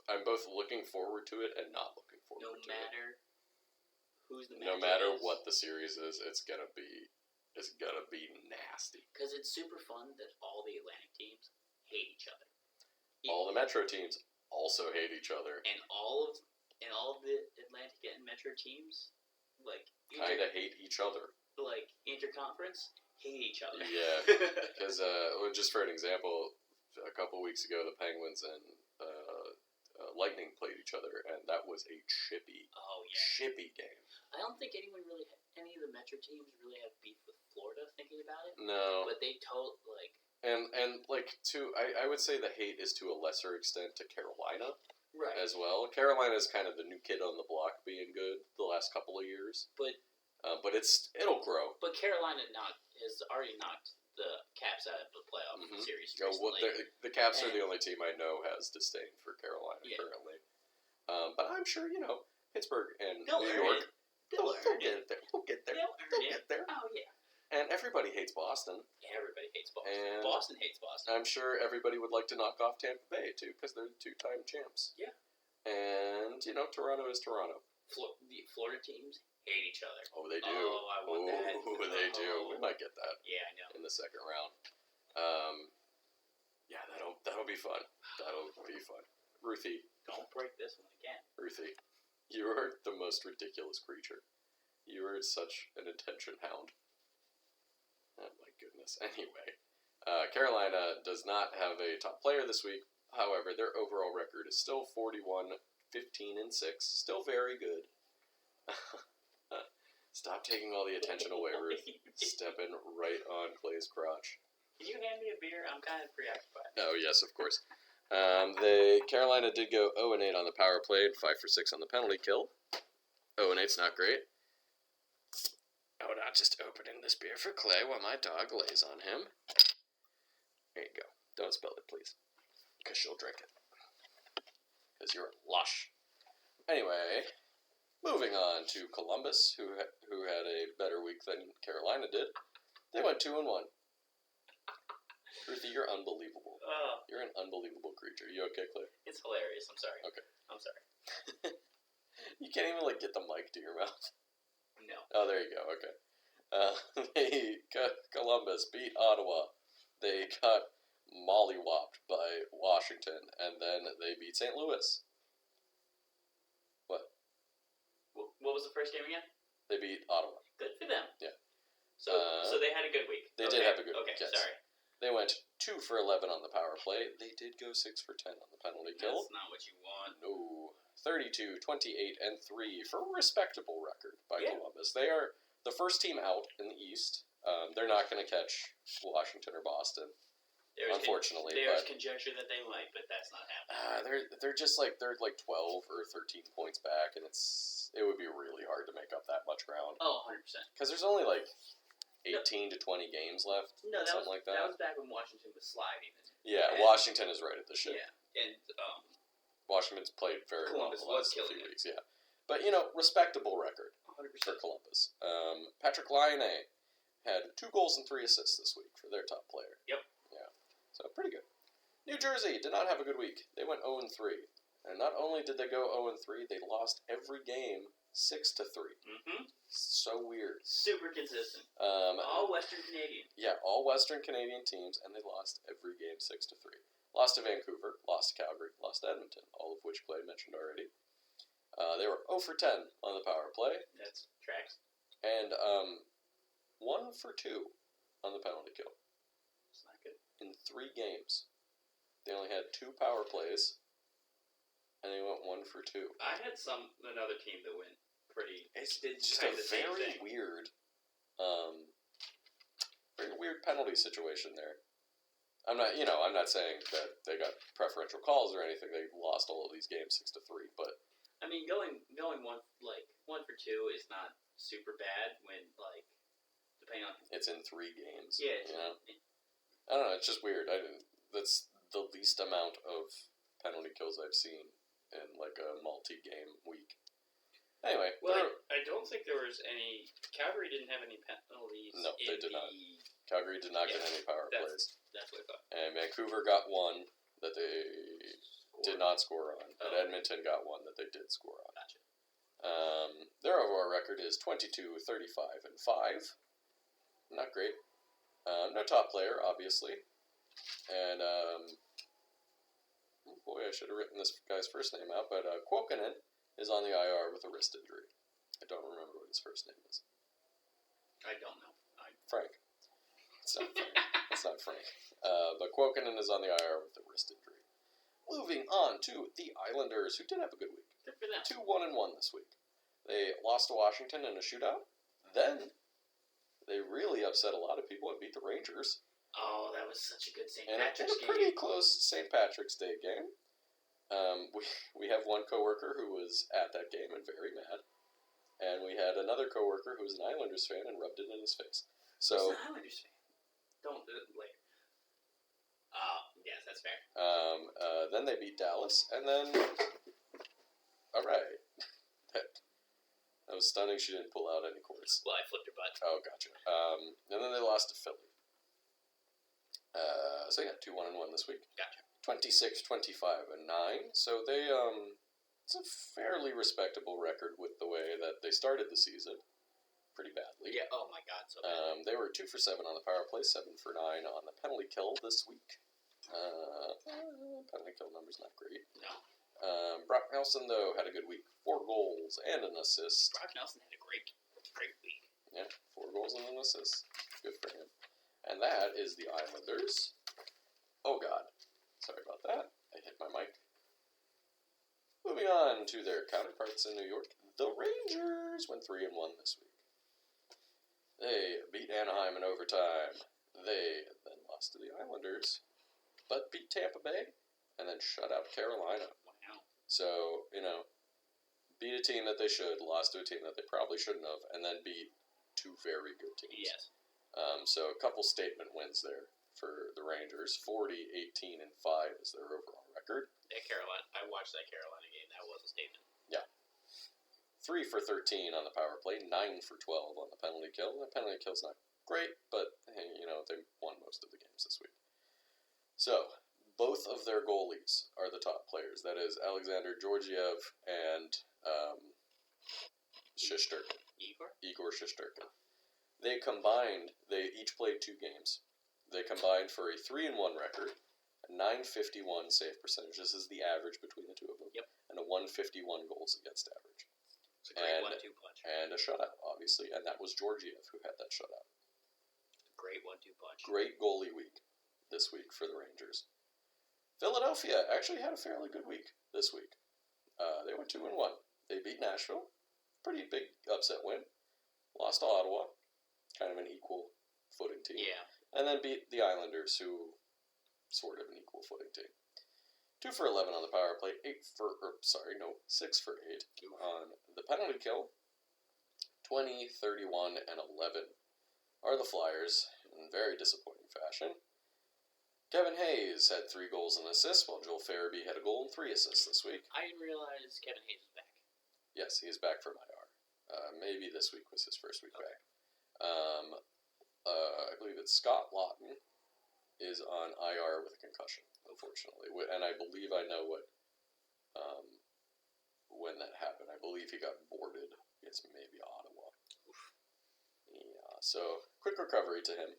I'm both looking forward to it and not looking forward to it. No matter who's the No matter what the series is, it's gonna be nasty. Because it's super fun that all the Atlantic teams hate each other. All the Metro teams also hate each other. And all of and all of the Atlantic and Metro teams, like kind of hate each other. Like interconference, hate each other. Yeah, because just for an example, a couple weeks ago, the Penguins and Lightning played each other, and that was a chippy game. I don't think any of the Metro teams really have beef with Florida. Thinking about it, No, but they told and I would say the hate is to a lesser extent to Carolina right as well. Carolina is kind of the new kid on the block, being good the last couple of years, but it'll grow. But Carolina has already knocked the Caps out of the playoff series recently. The Caps are the only team I know has disdain for Carolina currently. But I'm sure, Pittsburgh and New York, they'll get there. They'll get there. Oh, yeah. And everybody hates Boston. Everybody hates Boston. And Boston hates Boston. I'm sure everybody would like to knock off Tampa Bay, too, because they're the two-time champs. Yeah. And, Toronto is Toronto. The Florida teams hate each other. Oh, they do. Oh, I want that. Oh, they do. We might get that. Yeah, I know. In the second round. Yeah, that'll be fun. That'll be fun. Ruthie. Don't break this one again. Ruthie, you are the most ridiculous creature. You are such an attention hound. Oh my goodness. Anyway, Carolina does not have a top player this week. However, their overall record is still 41, 15, and 6. Still very good. Stop taking all the attention away, Ruth. Stepping right on Clay's crotch. Can you hand me a beer? I'm kind of preoccupied. Oh, yes, of course. Carolina did go 0-8 on the power play and 5 for 6 on the penalty kill. 0-8's not great. Oh, not just opening this beer for Clay while my dog lays on him. There you go. Don't spill it, please. Because she'll drink it. Because you're a lush. Anyway, moving on to Columbus, who had a better week than Carolina did. They went 2-1. Ruthie, you're unbelievable. You're an unbelievable creature. You okay, Claire? It's hilarious. I'm sorry. Okay. I'm sorry. You can't even, get the mic to your mouth. No. Oh, there you go. Okay. Columbus beat Ottawa. They got mollywopped by Washington, and then they beat St. Louis. What? What was the first game again? They beat Ottawa. Good for them. Yeah. So they had a good week. They did have a good week, yes. Sorry. They went 2 for 11 on the power play. They did go 6 for 10 on the penalty kill. That's not what you want. No. 32, 28, and 3 for a respectable record by Columbus. They are the first team out in the East. They're not going to catch Washington or Boston, unfortunately. There's conjecture that they might, but that's not happening. They're just they're 12 or 13 points back, and it would be really hard to make up that much ground. Oh, 100%. Because there's only 18 to 20 games left. No, that something was like that. That was back when Washington was sliding. Yeah, Washington is right at the ship. Yeah, and Washington's played very Columbus well the last was killing few weeks. Yeah, but respectable record 100%. for Columbus. Patrick Laine had 2 goals and 3 assists this week for their top player. Yep. Yeah, so pretty good. New Jersey did not have a good week. They went 0-3, and not only did they go 0-3, they lost every game 6-3. Mm-hmm. So weird. Super consistent. All Western Canadian. Yeah, all Western Canadian teams, and they lost every game 6-3. Lost to Vancouver, lost to Calgary, lost to Edmonton, all of which Clay mentioned already. They were 0 for 10 on the power play. That's tracks. And 1 for 2 on the penalty kill. It's not good. In 3 games. They only had 2 power plays, and they went 1 for 2. I had another team that went pretty. It's just a very weird penalty situation there. I'm not saying that they got preferential calls or anything. They lost all of these games 6-3, but I mean, going 1 for 2 is not super bad when depending on it's in 3 games. Yeah. I don't know. It's just weird. That's the least amount of penalty kills I've seen in a multi-game week. Anyway, well, I don't think there was any. Calgary didn't have any penalties. No, they did not. Calgary did not get any power plays. That's what I thought. And Vancouver got 1 that they did not score on, but Edmonton got 1 that they did score on. Gotcha. Their overall record is 22, 35, and 5. Not great. No top player, obviously. And, boy, I should have written this guy's first name out, but Kuokkanen is on the IR with a wrist injury. I don't remember what his first name is. I don't know. Frank. It's not Frank. It's not Frank. But Kuokkanen is on the IR with a wrist injury. Moving on to the Islanders, who did have a good week. Good for them. 2-1-1 this week. They lost to Washington in a shootout. Then they really upset a lot of people and beat the Rangers. Oh, that was such a good St. In Patrick's a pretty close St. Patrick's Day game. We have one coworker who was at that game and very mad. And we had another coworker who was an Islanders fan and rubbed it in his face. So, he's an Islanders fan. Don't do it later. Yes, that's fair. Then they beat Dallas, and then... Alright. That was stunning she didn't pull out any cords. Well, I flipped her butt. Oh, gotcha. And then they lost to Philly. So yeah, 2-1-1 this week. Gotcha. 26-25-9. So they, it's a fairly respectable record with the way that they started the season. Pretty badly. Yeah, oh my god, so bad. They were 2 for 7 on the power play, 7 for 9 on the penalty kill this week. Penalty kill number's not great. No. Brock Nelson, though, had a good week. 4 goals and an assist. Brock Nelson had a great week. Yeah, 4 goals and an assist. Good for him. And that is the Islanders. Oh, God. Sorry about that. I hit my mic. Moving on to their counterparts in New York. The Rangers went 3-1 this week. They beat Anaheim in overtime. They then lost to the Islanders, but beat Tampa Bay, and then shut out Carolina. Wow. So, beat a team that they should, lost to a team that they probably shouldn't have, and then beat 2 very good teams. Yes. So a couple statement wins there for the Rangers. 40-18-5 is their overall record. That Carolina, I watched that Carolina game. That was a statement. Yeah. 3 for 13 on the power play, 9 for 12 on the penalty kill. The penalty kill's not great, but hey, they won most of the games this week. So, both of their goalies are the top players. That is Alexander Georgiev and Shesterkin. Igor Shesterkin. They each played 2 games. They combined for a 3-1 record, a 951 save percentage. This is the average between the two of them. Yep. And a 151 goals against average. It's a great 1-2 punch. And a shutout, obviously. And that was Georgiev who had that shutout. Great 1-2 punch. Great goalie week this week for the Rangers. Philadelphia actually had a fairly good week this week. They went 2-1. They beat Nashville. Pretty big upset win. Lost to Ottawa. Kind of an equal footing team. Yeah. And then beat the Islanders, who sort of an equal footing team. 2 for 11 on the power play, 6 for 8 on the penalty kill. 20, 31, and 11 are the Flyers in very disappointing fashion. Kevin Hayes had 3 goals and assists, while Joel Farabee had a goal and 3 assists this week. I didn't realize Kevin Hayes was back. Yes, he is back from IR. Maybe this week was his first week back. I believe it's Scott Lawton is on IR with a concussion, unfortunately. And I believe I know when that happened. I believe he got boarded against maybe Ottawa. Oof. Yeah, so quick recovery to him.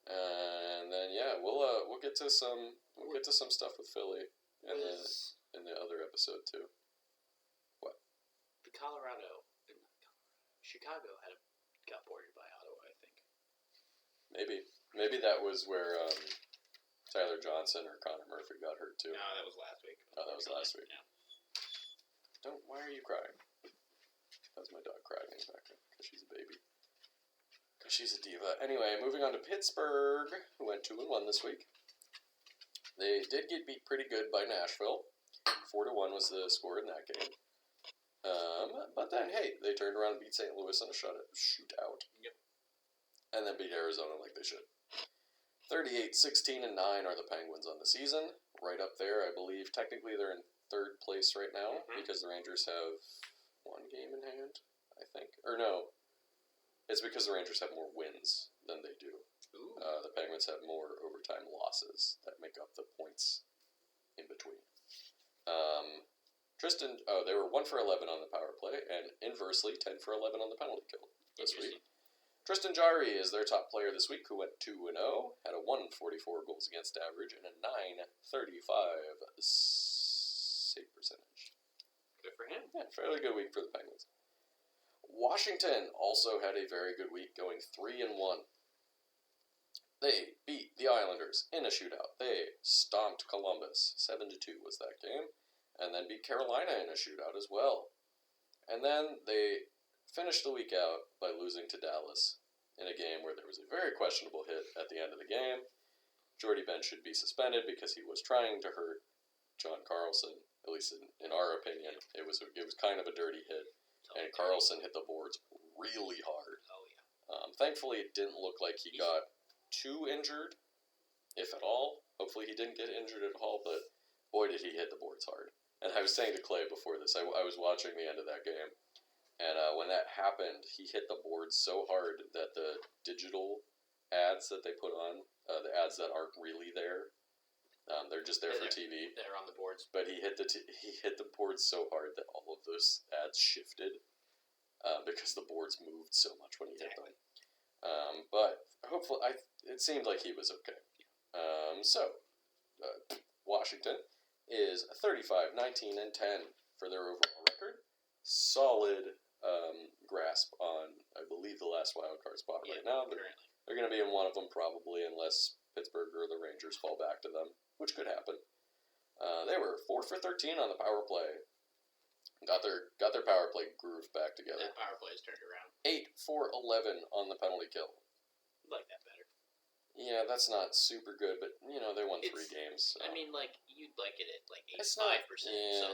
And then we'll get to some stuff with Philly in the other episode too. What? The Chicago got boarded by Ottawa, I think. Maybe that was where Tyler Johnson or Connor Murphy got hurt too. No, that was last week. Oh, that was last week. Yeah. Why are you crying? That's my dog crying in the background because she's a baby. Because she's a diva. Anyway, moving on to Pittsburgh, who went 2-1 this week. They did get beat pretty good by Nashville. 4-1 was the score in that game. But then, hey, they turned around and beat St. Louis in a shootout. Yep. And then beat Arizona like they should. 38-16-9 are the Penguins on the season. Right up there, I believe. Technically, they're in 3rd place right now because the Rangers have 1 game in hand, I think. Or no, it's because the Rangers have more wins than they do. The Penguins have more overtime losses that make up the points in between. They were 1 for 11 on the power play, and inversely, 10 for 11 on the penalty kill this week. Tristan Jarry is their top player this week, who went 2-0, had a 144 goals against average and a 935 save percentage. Good for him. Yeah, fairly good week for the Penguins. Washington also had a very good week, going 3-1. They beat the Islanders in a shootout. They stomped Columbus. 7-2 was that game. And then beat Carolina in a shootout as well. And then they finished the week out by losing to Dallas in a game where there was a very questionable hit at the end of the game. Jordy Benn should be suspended because he was trying to hurt John Carlson, at least in our opinion. It was kind of a dirty hit, and Carlson hit the boards really hard. Oh, yeah. Thankfully, it didn't look like he got too injured, if at all. Hopefully he didn't get injured at all, but boy, did he hit the boards hard. And I was saying to Clay before this, I was watching the end of that game, and when that happened, he hit the boards so hard that the digital ads that they put on, the ads that aren't really there, they're just there for TV. They're on the boards. But he hit the boards so hard that all of those ads shifted because the boards moved so much when he hit them. But hopefully, it seemed like he was okay. Washington is 35, 19, and 10 for their overall record. Solid grasp on, I believe, the last wild card spot right now. They're going to be in one of them probably, unless Pittsburgh or the Rangers fall back to them, which could happen. They were 4 for 13 on the power play. Got their power play groove back together. That power play is turned around. 8 for 11 on the penalty kill. I like that better. Yeah, that's not super good, but they won 3 games. So. I mean, you'd like it at 85%. Yeah.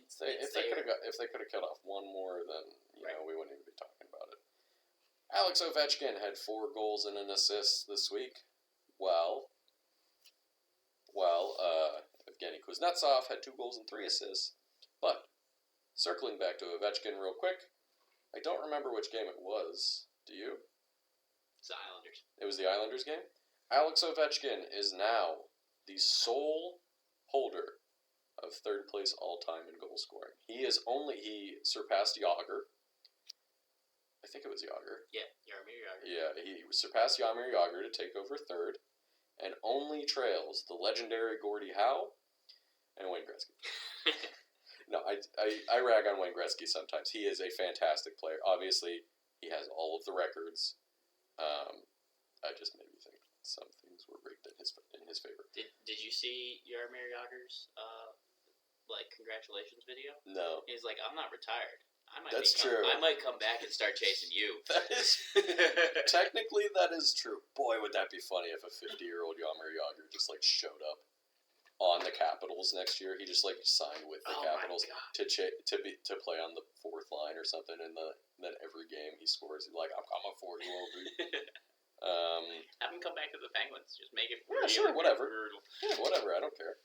So if they could have cut off one more, then we wouldn't even be talking about it. Alex Ovechkin had 4 goals and an assist this week. Well, Evgeny Kuznetsov had 2 goals and 3 assists. But circling back to Ovechkin real quick, I don't remember which game it was. Do you? It's the Islanders. It was the Islanders game? Alex Ovechkin is now the sole holder of 3rd place all-time in goal scoring. He surpassed Jágr. I think it was Jágr. Yeah, Jaromir Jágr. Yeah, he surpassed Jaromir Jágr to take over 3rd, and only trails the legendary Gordie Howe and Wayne Gretzky. No, I rag on Wayne Gretzky sometimes. He is a fantastic player. Obviously, he has all of the records. I just maybe think some things were rigged in his favor. Did you see Jaromir Jágr's congratulations video? No. He's like, I'm not retired. True. I might come back and start chasing you. That is technically that is true. Boy, would that be funny if a 50-year-old Jaromir Jágr just showed up on the Capitals next year. He just signed with the Capitals to play on the 4th line or something, and then every game he scores. He's like, I'm a 40-year-old dude. Have him come back to the Penguins. Just make it whatever. Brutal. Yeah, whatever. I don't care.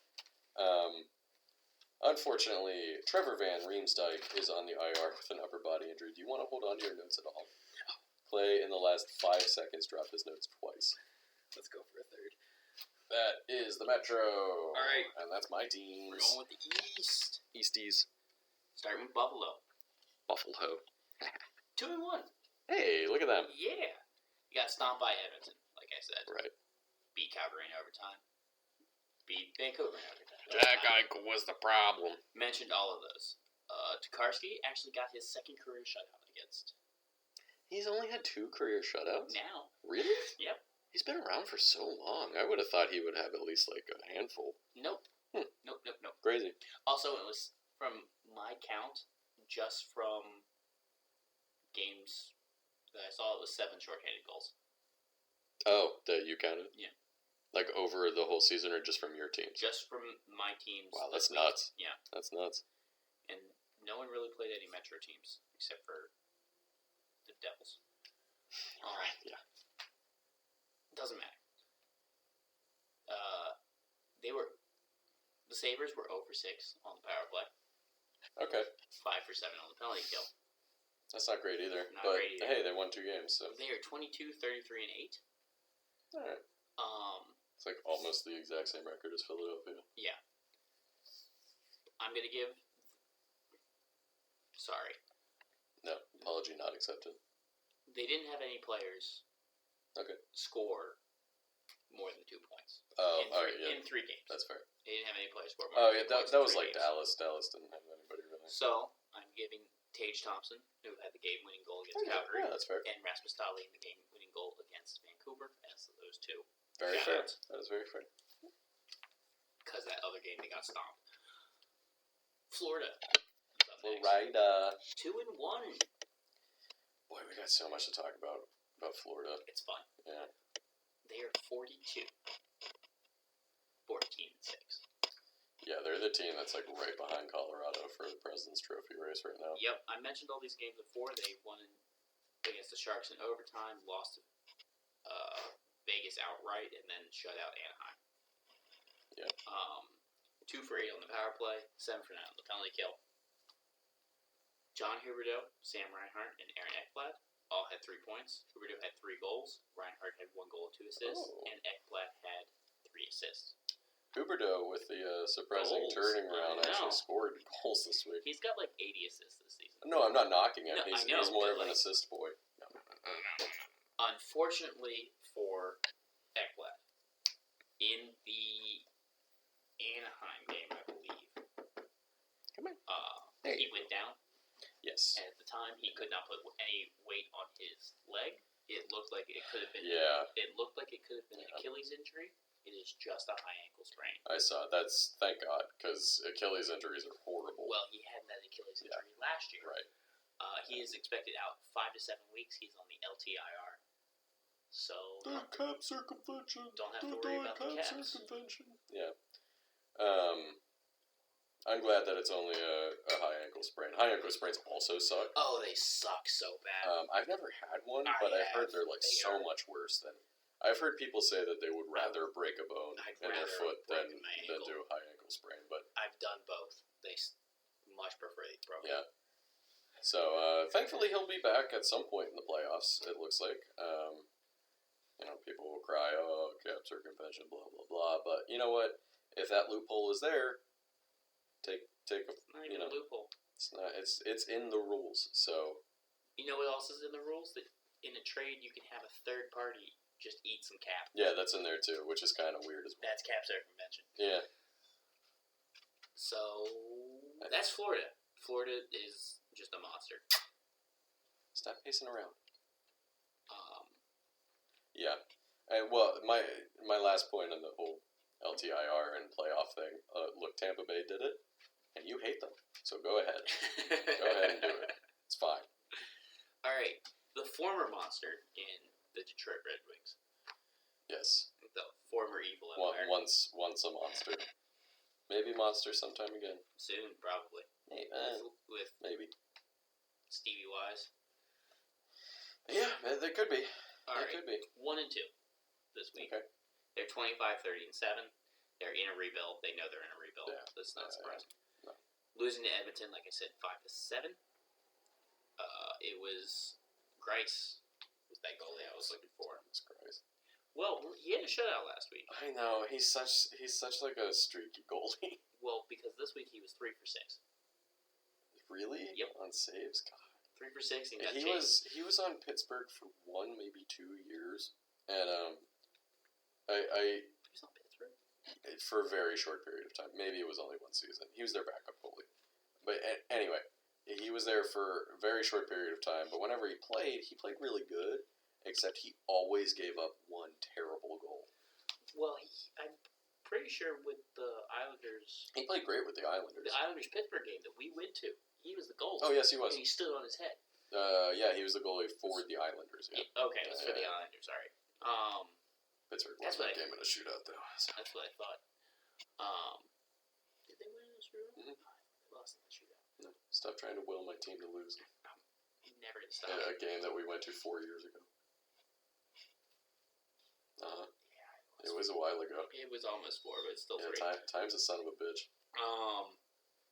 Unfortunately, Trevor Van Riemsdyk is on the IR with an upper body injury. Do you want to hold on to your notes at all? No. Clay, in the last 5 seconds, dropped his notes twice. Let's go for a 3rd. That is the Metro. All right. And that's my teams. We're going with the East. Easties. Starting with Buffalo. 2-1. Hey, look at them. Yeah. You got stomped by Edmonton, like I said. Right. Beat Calgary in overtime. Beat Vancouver in overtime. Jack Eichel was the problem. Mentioned all of those. Tokarski actually got his 2nd career shutout against. He's only had 2 career shutouts? Now. Really? Yep. He's been around for so long. I would have thought he would have at least a handful. Nope. Nope. Crazy. Also, it was, from my count, just from games that I saw, it was 7 shorthanded goals. Oh, that you counted? Yeah. Over the whole season, or just from your teams? Just from my teams. Wow, that's nuts. Yeah. That's nuts. And no one really played any Metro teams, except for the Devils. Alright, yeah. Doesn't matter. The Sabres were 0 for 6 on the power play. Okay. 5 for 7 on the penalty kill. That's not great either. Not great either. Hey, they won 2 games, so. They are 22, 33, and 8. Alright. It's almost the exact same record as Philadelphia. Yeah. I'm going to give... Sorry. No, apology not accepted. They didn't have any players Okay. score more than 2 points. Oh, In 3 games. That's fair. They didn't have any players score Oh, more yeah, than 2 points that in was 3 like games. Dallas. Dallas didn't have anybody really. So, I'm giving Tage Thompson, who had the game-winning goal against Calgary, Yeah, that's fair. and Rasmus Dahlin, the game-winning goal against Vancouver, as those two. Very fair. shoutouts. That is very fair. Because that other game, they got stomped. Florida. Florida. 2-1. Boy, we got so much to talk about Florida. It's fun. Yeah. They are 42. 14-6. Yeah, they're the team that's like right behind Colorado for the President's Trophy race right now. Yep, I mentioned all these games before. They won against the Sharks in overtime, lost to Vegas outright, and then shut out Anaheim. Yeah. 2 for 8 on the power play, 7 for 9 on the penalty kill. John Huberdeau, Sam Reinhart, and Aaron Ekblad all had 3 points. Huberdeau had 3 goals. Reinhart had 1 goal and 2 assists, and Ekblad had 3 assists. Huberdeau with the surprising Goals. turning around I know. actually scored goals this week. He's got like 80 assists this season. No, I'm not knocking him. No, I he's know, more but of an like- assist boy. No. Unfortunately for Ekblad, in the Anaheim game, I believe, Come on. There he you went down. Yes. And at the time, he could not put any weight on his leg. It looked like it could have been. Yeah. It looked like it could have been an Achilles injury. It is just a high ankle sprain. I saw it. That's thank God, because Achilles injuries are horrible. Well, he had that Achilles injury last year. Right. He is expected out 5 to 7 weeks. He's on the LTIR. So The cap circumvention. Don't have to worry about the caps. Circumvention. Yeah. I'm glad that it's only a high ankle sprain. High ankle sprains also suck. oh, they suck so bad. I've never had one, I but I've heard have. they're like They so are- much worse than. I've heard people say that they would rather break a bone I'd in their rather foot break than my ankle. do a high ankle sprain. But I've done both. They much prefer the broken. yeah. So thankfully he'll be back at some point in the playoffs. It looks like. People will cry, "Oh, cap circumvention, blah blah blah." But you know what? If that loophole is there, take a. Not even a loophole. It's not. It's in the rules. So You know what else is in the rules? That in a trade you can have a third party just eat some cap. yeah, that's in there too, which is kind of weird as well. That's cap circumvention. Yeah. So that's Florida. Florida is just a monster. Stop pacing around. Yeah. And well, my last point on the whole LTIR and playoff thing. Look, Tampa Bay did it, and you hate them, so go ahead. Go ahead and do it. It's fine. All right. The former monster in the Detroit Red Wings. Yes. The former evil empire. Once a monster. Maybe monster sometime again. Soon, probably. With Maybe. Stevie Wise. Yeah, they could be. All They right. could be. 1 and 2 this week. Okay. They're 25, 30, and 7. They're in a rebuild. They know they're in a rebuild. Yeah. That's not surprising. No. Losing to Edmonton, like I said, 5 to 7. It was Grice was that goalie I was looking for. Jesus Christ. Well, he had a shutout last week. I know he's such like a streaky goalie. Well, because this week he was 3 for 6. Really? Yep. On saves, God. 3 for 6 and got He chased. was on Pittsburgh for 1, maybe 2 years, and I He was on Pittsburgh. for a very short period of time. Maybe it was only 1 season. He was their backup goalie, but anyway, he was there for a very short period of time. But whenever he played really good. Except he always gave up 1 terrible goal. Well, I'm pretty sure with the Islanders, He played great with the Islanders. Pittsburgh game that we went to, he was the goalie. Oh yes, he was. And he stood on his head. Yeah, he was the goalie for the Islanders. Yeah. Okay, it was for the Islanders. All right. Pittsburgh won That's that what game in a shootout, though. So. That's what I thought. Did they win in the shootout? Mhm. They lost in the shootout. No, stop trying to will my team to lose. He never did stop. A game that we went to 4 years ago. Yeah, It was a while ago. It was almost 4, but it's still 3. Time's a son of a bitch.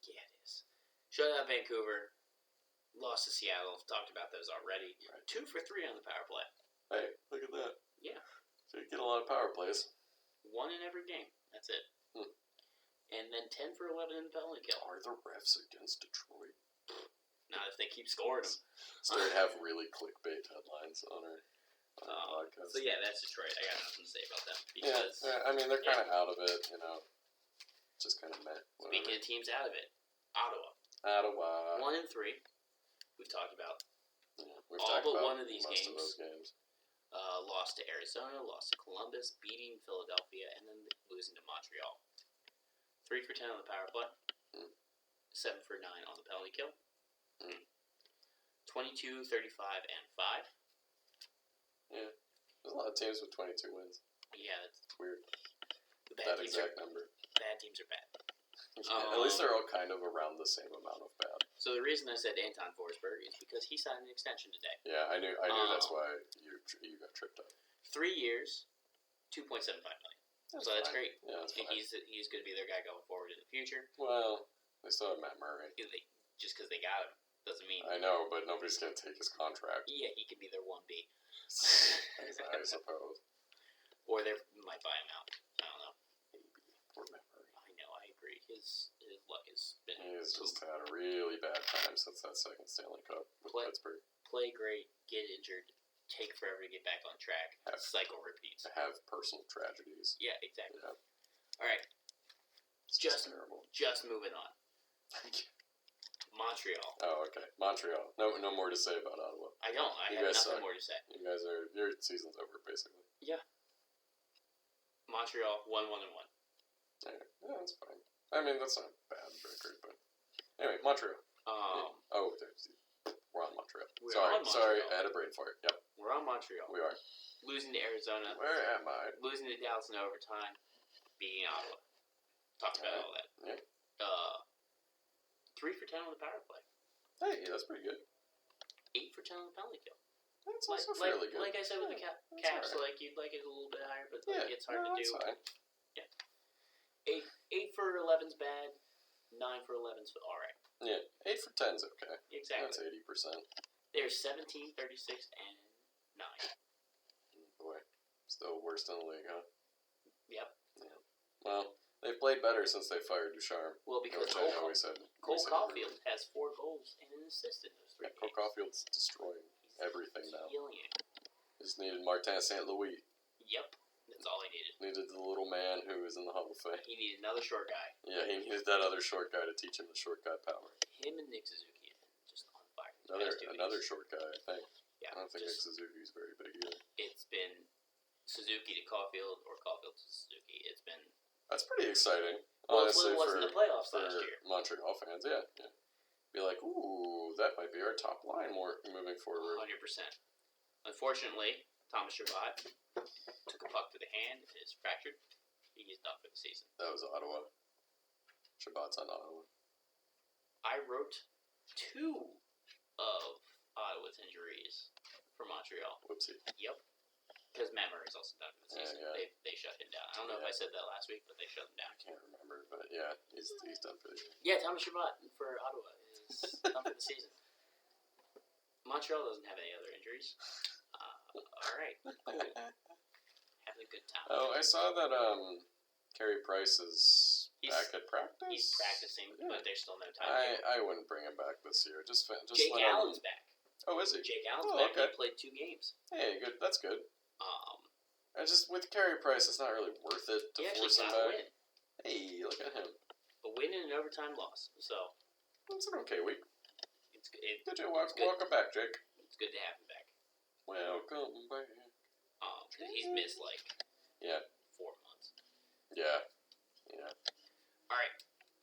Yeah, it is. Shut out Vancouver. Lost to Seattle. Talked about those already. Right. 2 for 3 on the power play. Hey, look at that. Yeah. So you get a lot of power plays. 1 in every game. That's it. And then 10 for 11 in the penalty kill. Are the refs against Detroit? Not if they keep scoring them. Start have really clickbait headlines on our on the podcast. So yeah, that's Detroit. I got nothing to say about them Yeah, because I mean, they're kind of out of it, just kind of meh. speaking of teams out of it, Ottawa Ottawa. 1-3. We've talked about. Yeah, we've all talked but about one of these most games. of those games. Lost to Arizona, lost to Columbus, beating Philadelphia, and then losing to Montreal. 3 for 10 on the power play. 7 for 9 on the penalty kill. 22, 35, and 5. Yeah. There's a lot of teams with 22 wins. Yeah, It's weird. the bad That teams exact number. bad teams are bad. At least they're all kind of around the same amount of bad. So the reason I said Anton Forsberg is because he signed an extension today. Yeah, I knew that's why you got tripped up. 3 years, $2.75 million. So that's fine. great. Yeah, that's fine. He's going to be their guy going forward in the future. Well, they still have Matt Murray. Just because they got him doesn't mean. I know, but nobody's going to take his contract. Yeah, he could be their 1B. I suppose. Or they might buy him out. I don't know. Poor Matt Murray. I know, I agree. His luck has been. He's just had a really bad time since that second Stanley Cup with Pittsburgh. Play great, get injured, take forever to get back on track. Cycle repeats. Have personal tragedies. Yeah, exactly. Yeah. All right. It's just terrible. Just moving on. Montreal. Oh, okay. Montreal. No more to say about Ottawa. I don't. I have nothing more to say. You guys your season's over basically. Yeah. Montreal 1-1-1. Yeah, that's fine. I mean, that's not a bad record, but anyway, Montreal. We're on Montreal. Sorry, I had a brain fart. Yep. We're on Montreal. We are. Losing to Arizona. Where am I? Losing to Dallas in overtime. Beating Ottawa. Talked about all that. Yeah. 3 for 10 on the power play. Hey, that's pretty good. 8 for 10 on the penalty kill. That's also fairly good. Like I said with the Caps, right. you'd like it a little bit higher, but it's hard to do. Fine. Yeah. 8 for 11's bad. 9 for 11's all right. Yeah, 8 for 10's okay. Exactly. That's 80%. There's 17, 36, and 9. Boy, still worst in the league, huh? Yep. Yeah. Well, they've played better since they fired Ducharme. Well, because Cole Caulfield has 4 goals and an assist in those 3 games. Cole Caulfield's destroying everything now. Killing it. Just needed Martin St. Louis. Yep. That's all he needed. Needed the little man who was in the Hall of Fame. He needed another short guy. Yeah, he needed that other short guy to teach him the short guy power. Him and Nick Suzuki have been just on fire. Another short guy, I think. Yeah, I don't think Nick Suzuki's very big either. It's been Suzuki to Caulfield or Caulfield to Suzuki. That's pretty exciting. Well, honestly, it was in the playoffs last year. Montreal fans, yeah. Be like, ooh, that might be our top line more moving forward. 100%. Unfortunately, Thomas Chabot took a puck to the hand. It is fractured. He is done for the season. That was Ottawa. Chabot's on Ottawa. I wrote 2 of Ottawa's injuries for Montreal. Whoopsie. Yep. Because Matt Murray's also done for the season. Yeah. They shut him down. I don't know if I said that last week, but they shut him down. I can't remember, but yeah, he's done for the year. Yeah, Thomas Chabot for Ottawa is done for the season. Montreal doesn't have any other injuries. All right, cool. Having a good time. Oh, I saw that Carey Price is back at practice. He's practicing, but there's still no time. I wouldn't bring him back this year. Just Jake Allen's back. Oh, is he? Jake Allen's back. Okay. He played 2 games. Hey, good. That's good. I just with Carey Price, it's not really worth it to force him back. Win. Hey, look at him. A win and an overtime loss. So it's an okay week. It's good. Welcome back, Jake. It's good to have him back. Welcome back. Because he's missed 4 months. Yeah. All right,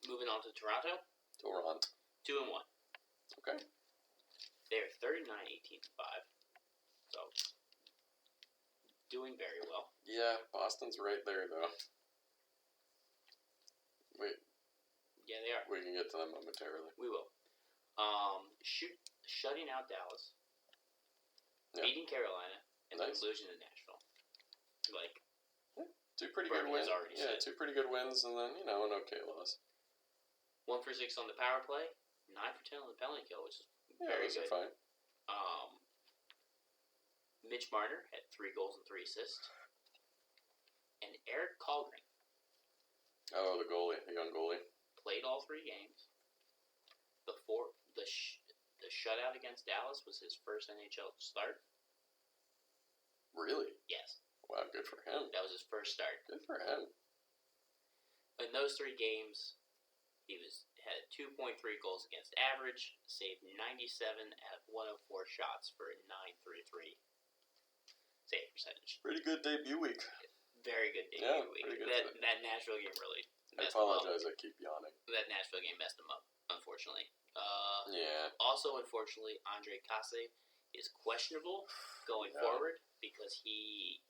moving on to Toronto. 2-1. Okay. They're 39-18-5. So doing very well. Yeah, Boston's right there though. Wait. Yeah, they are. We can get to them momentarily. We will. Shutting out Dallas. Beating Carolina. And then losing to Nashville. 2 pretty good wins. Yeah, 2 pretty good wins, and then an okay loss. 1 for 6 on the power play. 9 for 10 on the penalty kill, which is very good. Fine. Mitch Marner had 3 goals and 3 assists. And Eric Kallgren. Oh, the young goalie. Played all 3 games. The shutout against Dallas was his first NHL start. Really? Yes. Wow, good for him. That was his first start. Good for him. In those 3 games, he had 2.3 goals against average, saved 97 out of 104 shots for a 9.33 save percentage. Pretty good debut week. Very good debut week. Pretty good. That Nashville game really I messed him up. apologize, I keep yawning. That Nashville game messed him up, unfortunately. Yeah. Also, unfortunately, Andre Kase is questionable going forward because he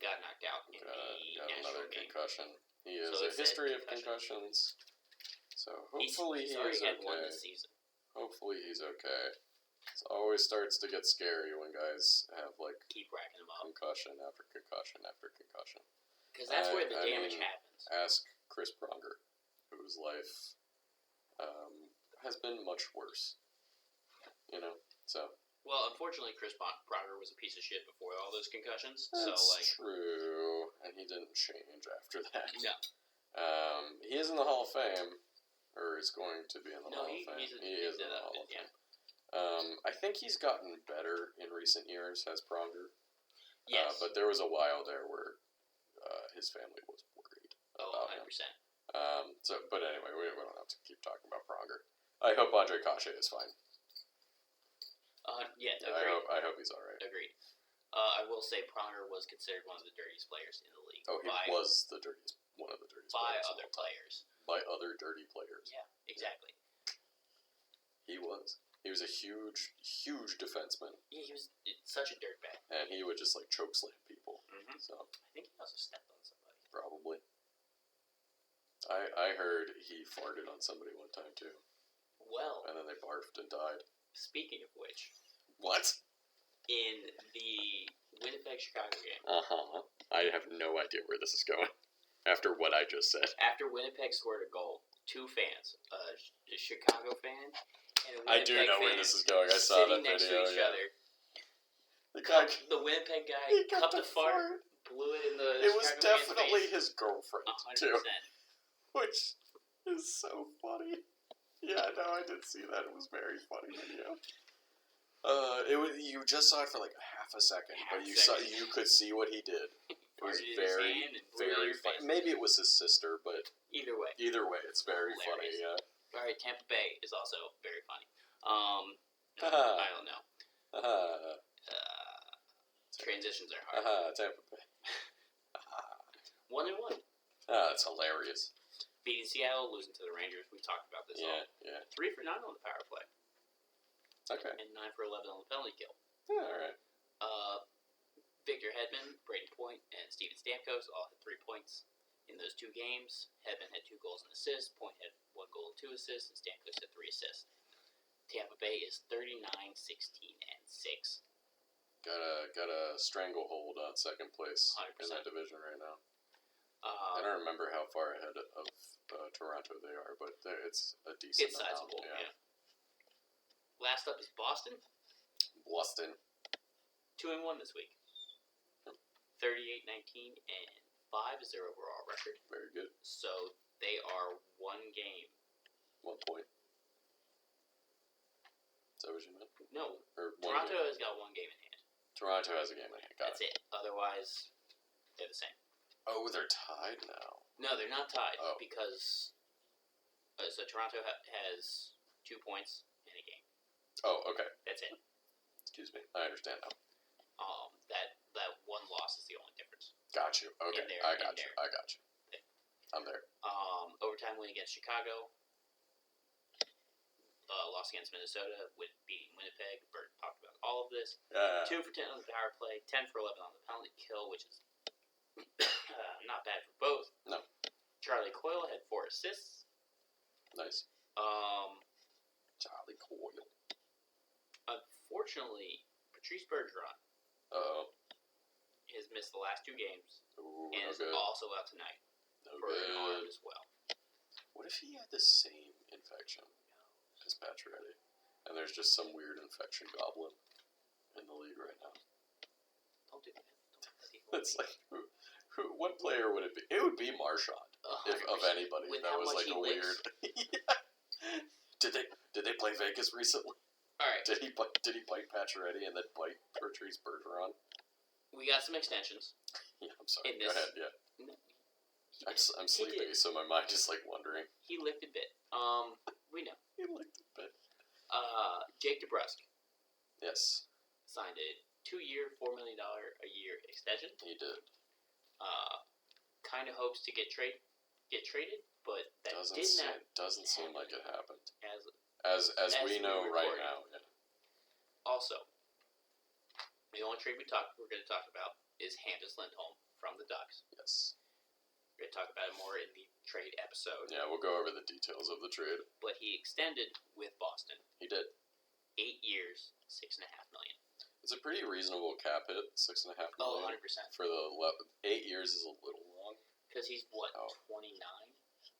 got knocked out in the got Nashville another game. concussion. He has So a history of concussions. So hopefully he's he already is had one okay. this season. Hopefully he's okay. It always starts to get scary when guys have like Keep racking him up. concussion after concussion after concussion. Because that's where the damage happens. Ask Chris Pronger, whose life has been much worse. You know, so. Well, unfortunately, Chris Pronger was a piece of shit before all those concussions. That's true, and he didn't change after that. No. He is in the Hall of Fame, or is going to be in the Hall of Fame. He is in the Hall of Fame. I think he's gotten better in recent years, has Pronger. Yes. But there was a while there where his family was worried about 100%. him. But anyway, we don't have to keep talking about Pronger. I hope Andre Kase is fine. Agreed. I hope he's all right. Agreed. I will say Pronger was considered one of the dirtiest players in the league. Oh, he was one of the dirtiest by players. Other players. By other dirty players. Yeah, exactly. He was. He was a huge, huge defenseman. Yeah, he was such a dirtbag. And he would just like choke slam people. Mm-hmm. So I think he also stepped on somebody. Probably. I heard he farted on somebody one time too. Well. And then they barfed and died. Speaking of which. What? In the Winnipeg-Chicago game. I have no idea where this is going. After what I just said. After Winnipeg scored a goal, 2 fans, a Chicago fan and a Winnipeg I do know where this is going. I saw that sitting next video. to each other. The Winnipeg guy cupped a fart, blew it in the. It was Chicago definitely his girlfriend 100%. too, which is so funny. Yeah, no, I did see that. It was very funny video. You just saw it for like half a second, but you could see what he did. It was very, very funny. Maybe it was his sister, but either way, it's very funny. Yeah. All right, Tampa Bay is also very funny. I don't know. Transitions are hard. Tampa Bay. 1-1. That's hilarious. Beating Seattle, losing to the Rangers. We talked about this. Yeah. 3 for 9 on the power play. Okay. And 9 for 11 on the penalty kill. Yeah, all right. Victor Hedman, Braden Point, and Steven Stamkos all had 3 points in those 2 games. Hedman had 2 goals and assists. Point had 1 goal and 2 assists, and Stamkos had 3 assists. Tampa Bay is 39-16-6. Got a stranglehold on second place 100%. in that division right now. I don't remember how far ahead of Toronto they are, but it's a decent It's amount. sizable, yeah. Last up is Boston. 2-1 this week. 38-19 and 5 is their overall record. Very good. So they are 1 game. 1 point. Is that what you meant? No. Or Toronto has got 1 game in hand. Toronto has a game in hand. That's it. Otherwise, they're the same. Oh, they're tied now. No, they're not tied because so Toronto has 2 points in a game. Oh, okay. That's it. Excuse me. I understand now. That 1 loss is the only difference. Got you. Okay. I got you. Okay. I'm there. Overtime win against Chicago. Loss against Minnesota with beating Winnipeg. Bert talked about all of this. 2 for 10 on the power play, 10 for 11 on the penalty kill, which is not bad for both. No. Charlie Coyle had 4 assists. Nice. Charlie Coyle. Unfortunately, Patrice Bergeron has missed the last 2 games and is also out tonight for an arm as well. What if he had the same infection as Pacioretty, and there's just some weird infection goblin in the league right now? Don't do that. It's like, what player would it be? It would be Marchand, if of anybody. With that how was much like he a weird. Yeah. Did they play Vegas recently? All right. Did he bite Pacioretty and then bite Patrice Bergeron? we got some extensions. Yeah, I'm sorry. In Go this- ahead. Yeah, I'm sleepy, so my mind is like wondering. He licked a bit. We know. You liked it, but Jake DeBrusk yes, signed a 2-year, $4 million a year extension. he did. Kind of hopes to get traded, but that Doesn't seem like it happened. As As we know right recorded. now. Yeah. Also, the only trade we're going to talk about is Hampus Lindholm from the Ducks. Yes. We're going to talk about it more in the trade episode. Yeah, we'll go over the details of the trade. But he extended with Boston. He did. 8 years, $6.5 million. It's a pretty reasonable cap hit, $6.5 Oh, million. 100%. For the 8 years is a little long. Because he's, what, Oh. 29?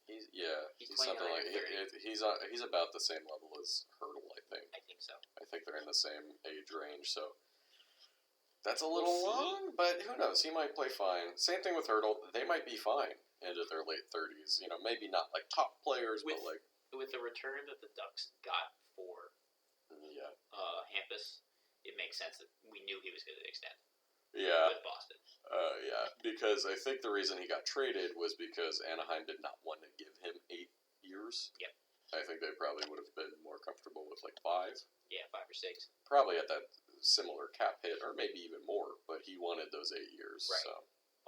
He's 29 something or like 30. he's about the same level as Hurdle, I think. I think so. I think they're in the same age range, so that's a little We'll see. long, but who knows? He might play fine. Same thing with Hurdle. They might be fine into their late 30s. You know, maybe not like top players, but like With the return that the Ducks got for yeah, Hampus, it makes sense that we knew he was going to extend yeah. with Boston. Yeah, because I think the reason he got traded was because Anaheim did not want to give him 8 years. Yep. I think they probably would have been more comfortable with like 5. Yeah, 5 or 6. Probably at that similar cap hit, or maybe even more. But he wanted those 8 years. Right. So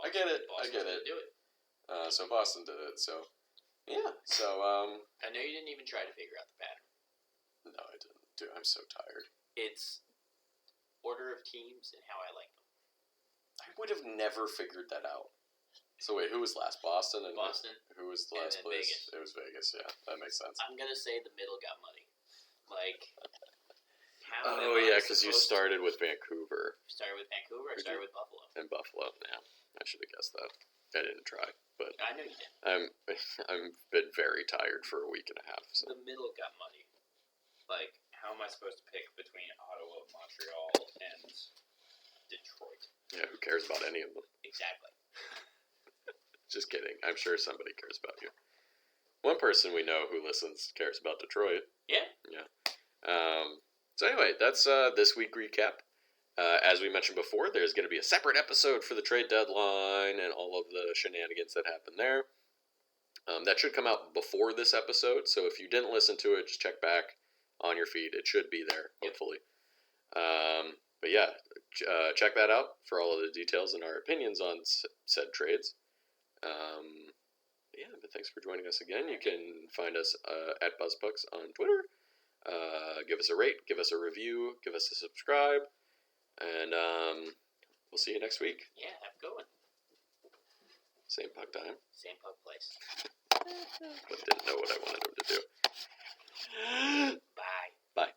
I get it. Boston's I get gonna it. do it. So Boston did it. So yeah. So I know you didn't even try to figure out the pattern. no, I didn't. Dude, I'm so tired. It's order of teams and how I like them. I would have never figured that out. So wait, who was last? Boston and Boston. Who was the and last then place? Vegas. It was Vegas. Yeah, that makes sense. I'm gonna say the middle got muddy. Like, how? Oh am I yeah, because you supposed started with Vancouver to started with Vancouver. I Who'd started you- with Buffalo. and Buffalo. Yeah, I should have guessed that. I didn't try, but I know you did. I'm been very tired for a week and a half. So The middle got muddy. Like, how am I supposed to pick between Ottawa, Montreal, and Detroit? yeah, who cares about any of them? Exactly. Just kidding. I'm sure somebody cares about you. One person we know who listens cares about Detroit. Yeah. Yeah. So anyway, that's this week recap. As we mentioned before, there's going to be a separate episode for the trade deadline and all of the shenanigans that happened there. That should come out before this episode, so if you didn't listen to it, just check back on your feed. It should be there, hopefully. But yeah, check that out for all of the details and our opinions on said trades. Yeah, but thanks for joining us again. You can find us at BuzzPucks on Twitter. Give us a rate, give us a review, give us a subscribe, and we'll see you next week. Yeah, have a good one. Same puck time, Same puck place. but didn't know what I wanted him to do. Bye. Bye.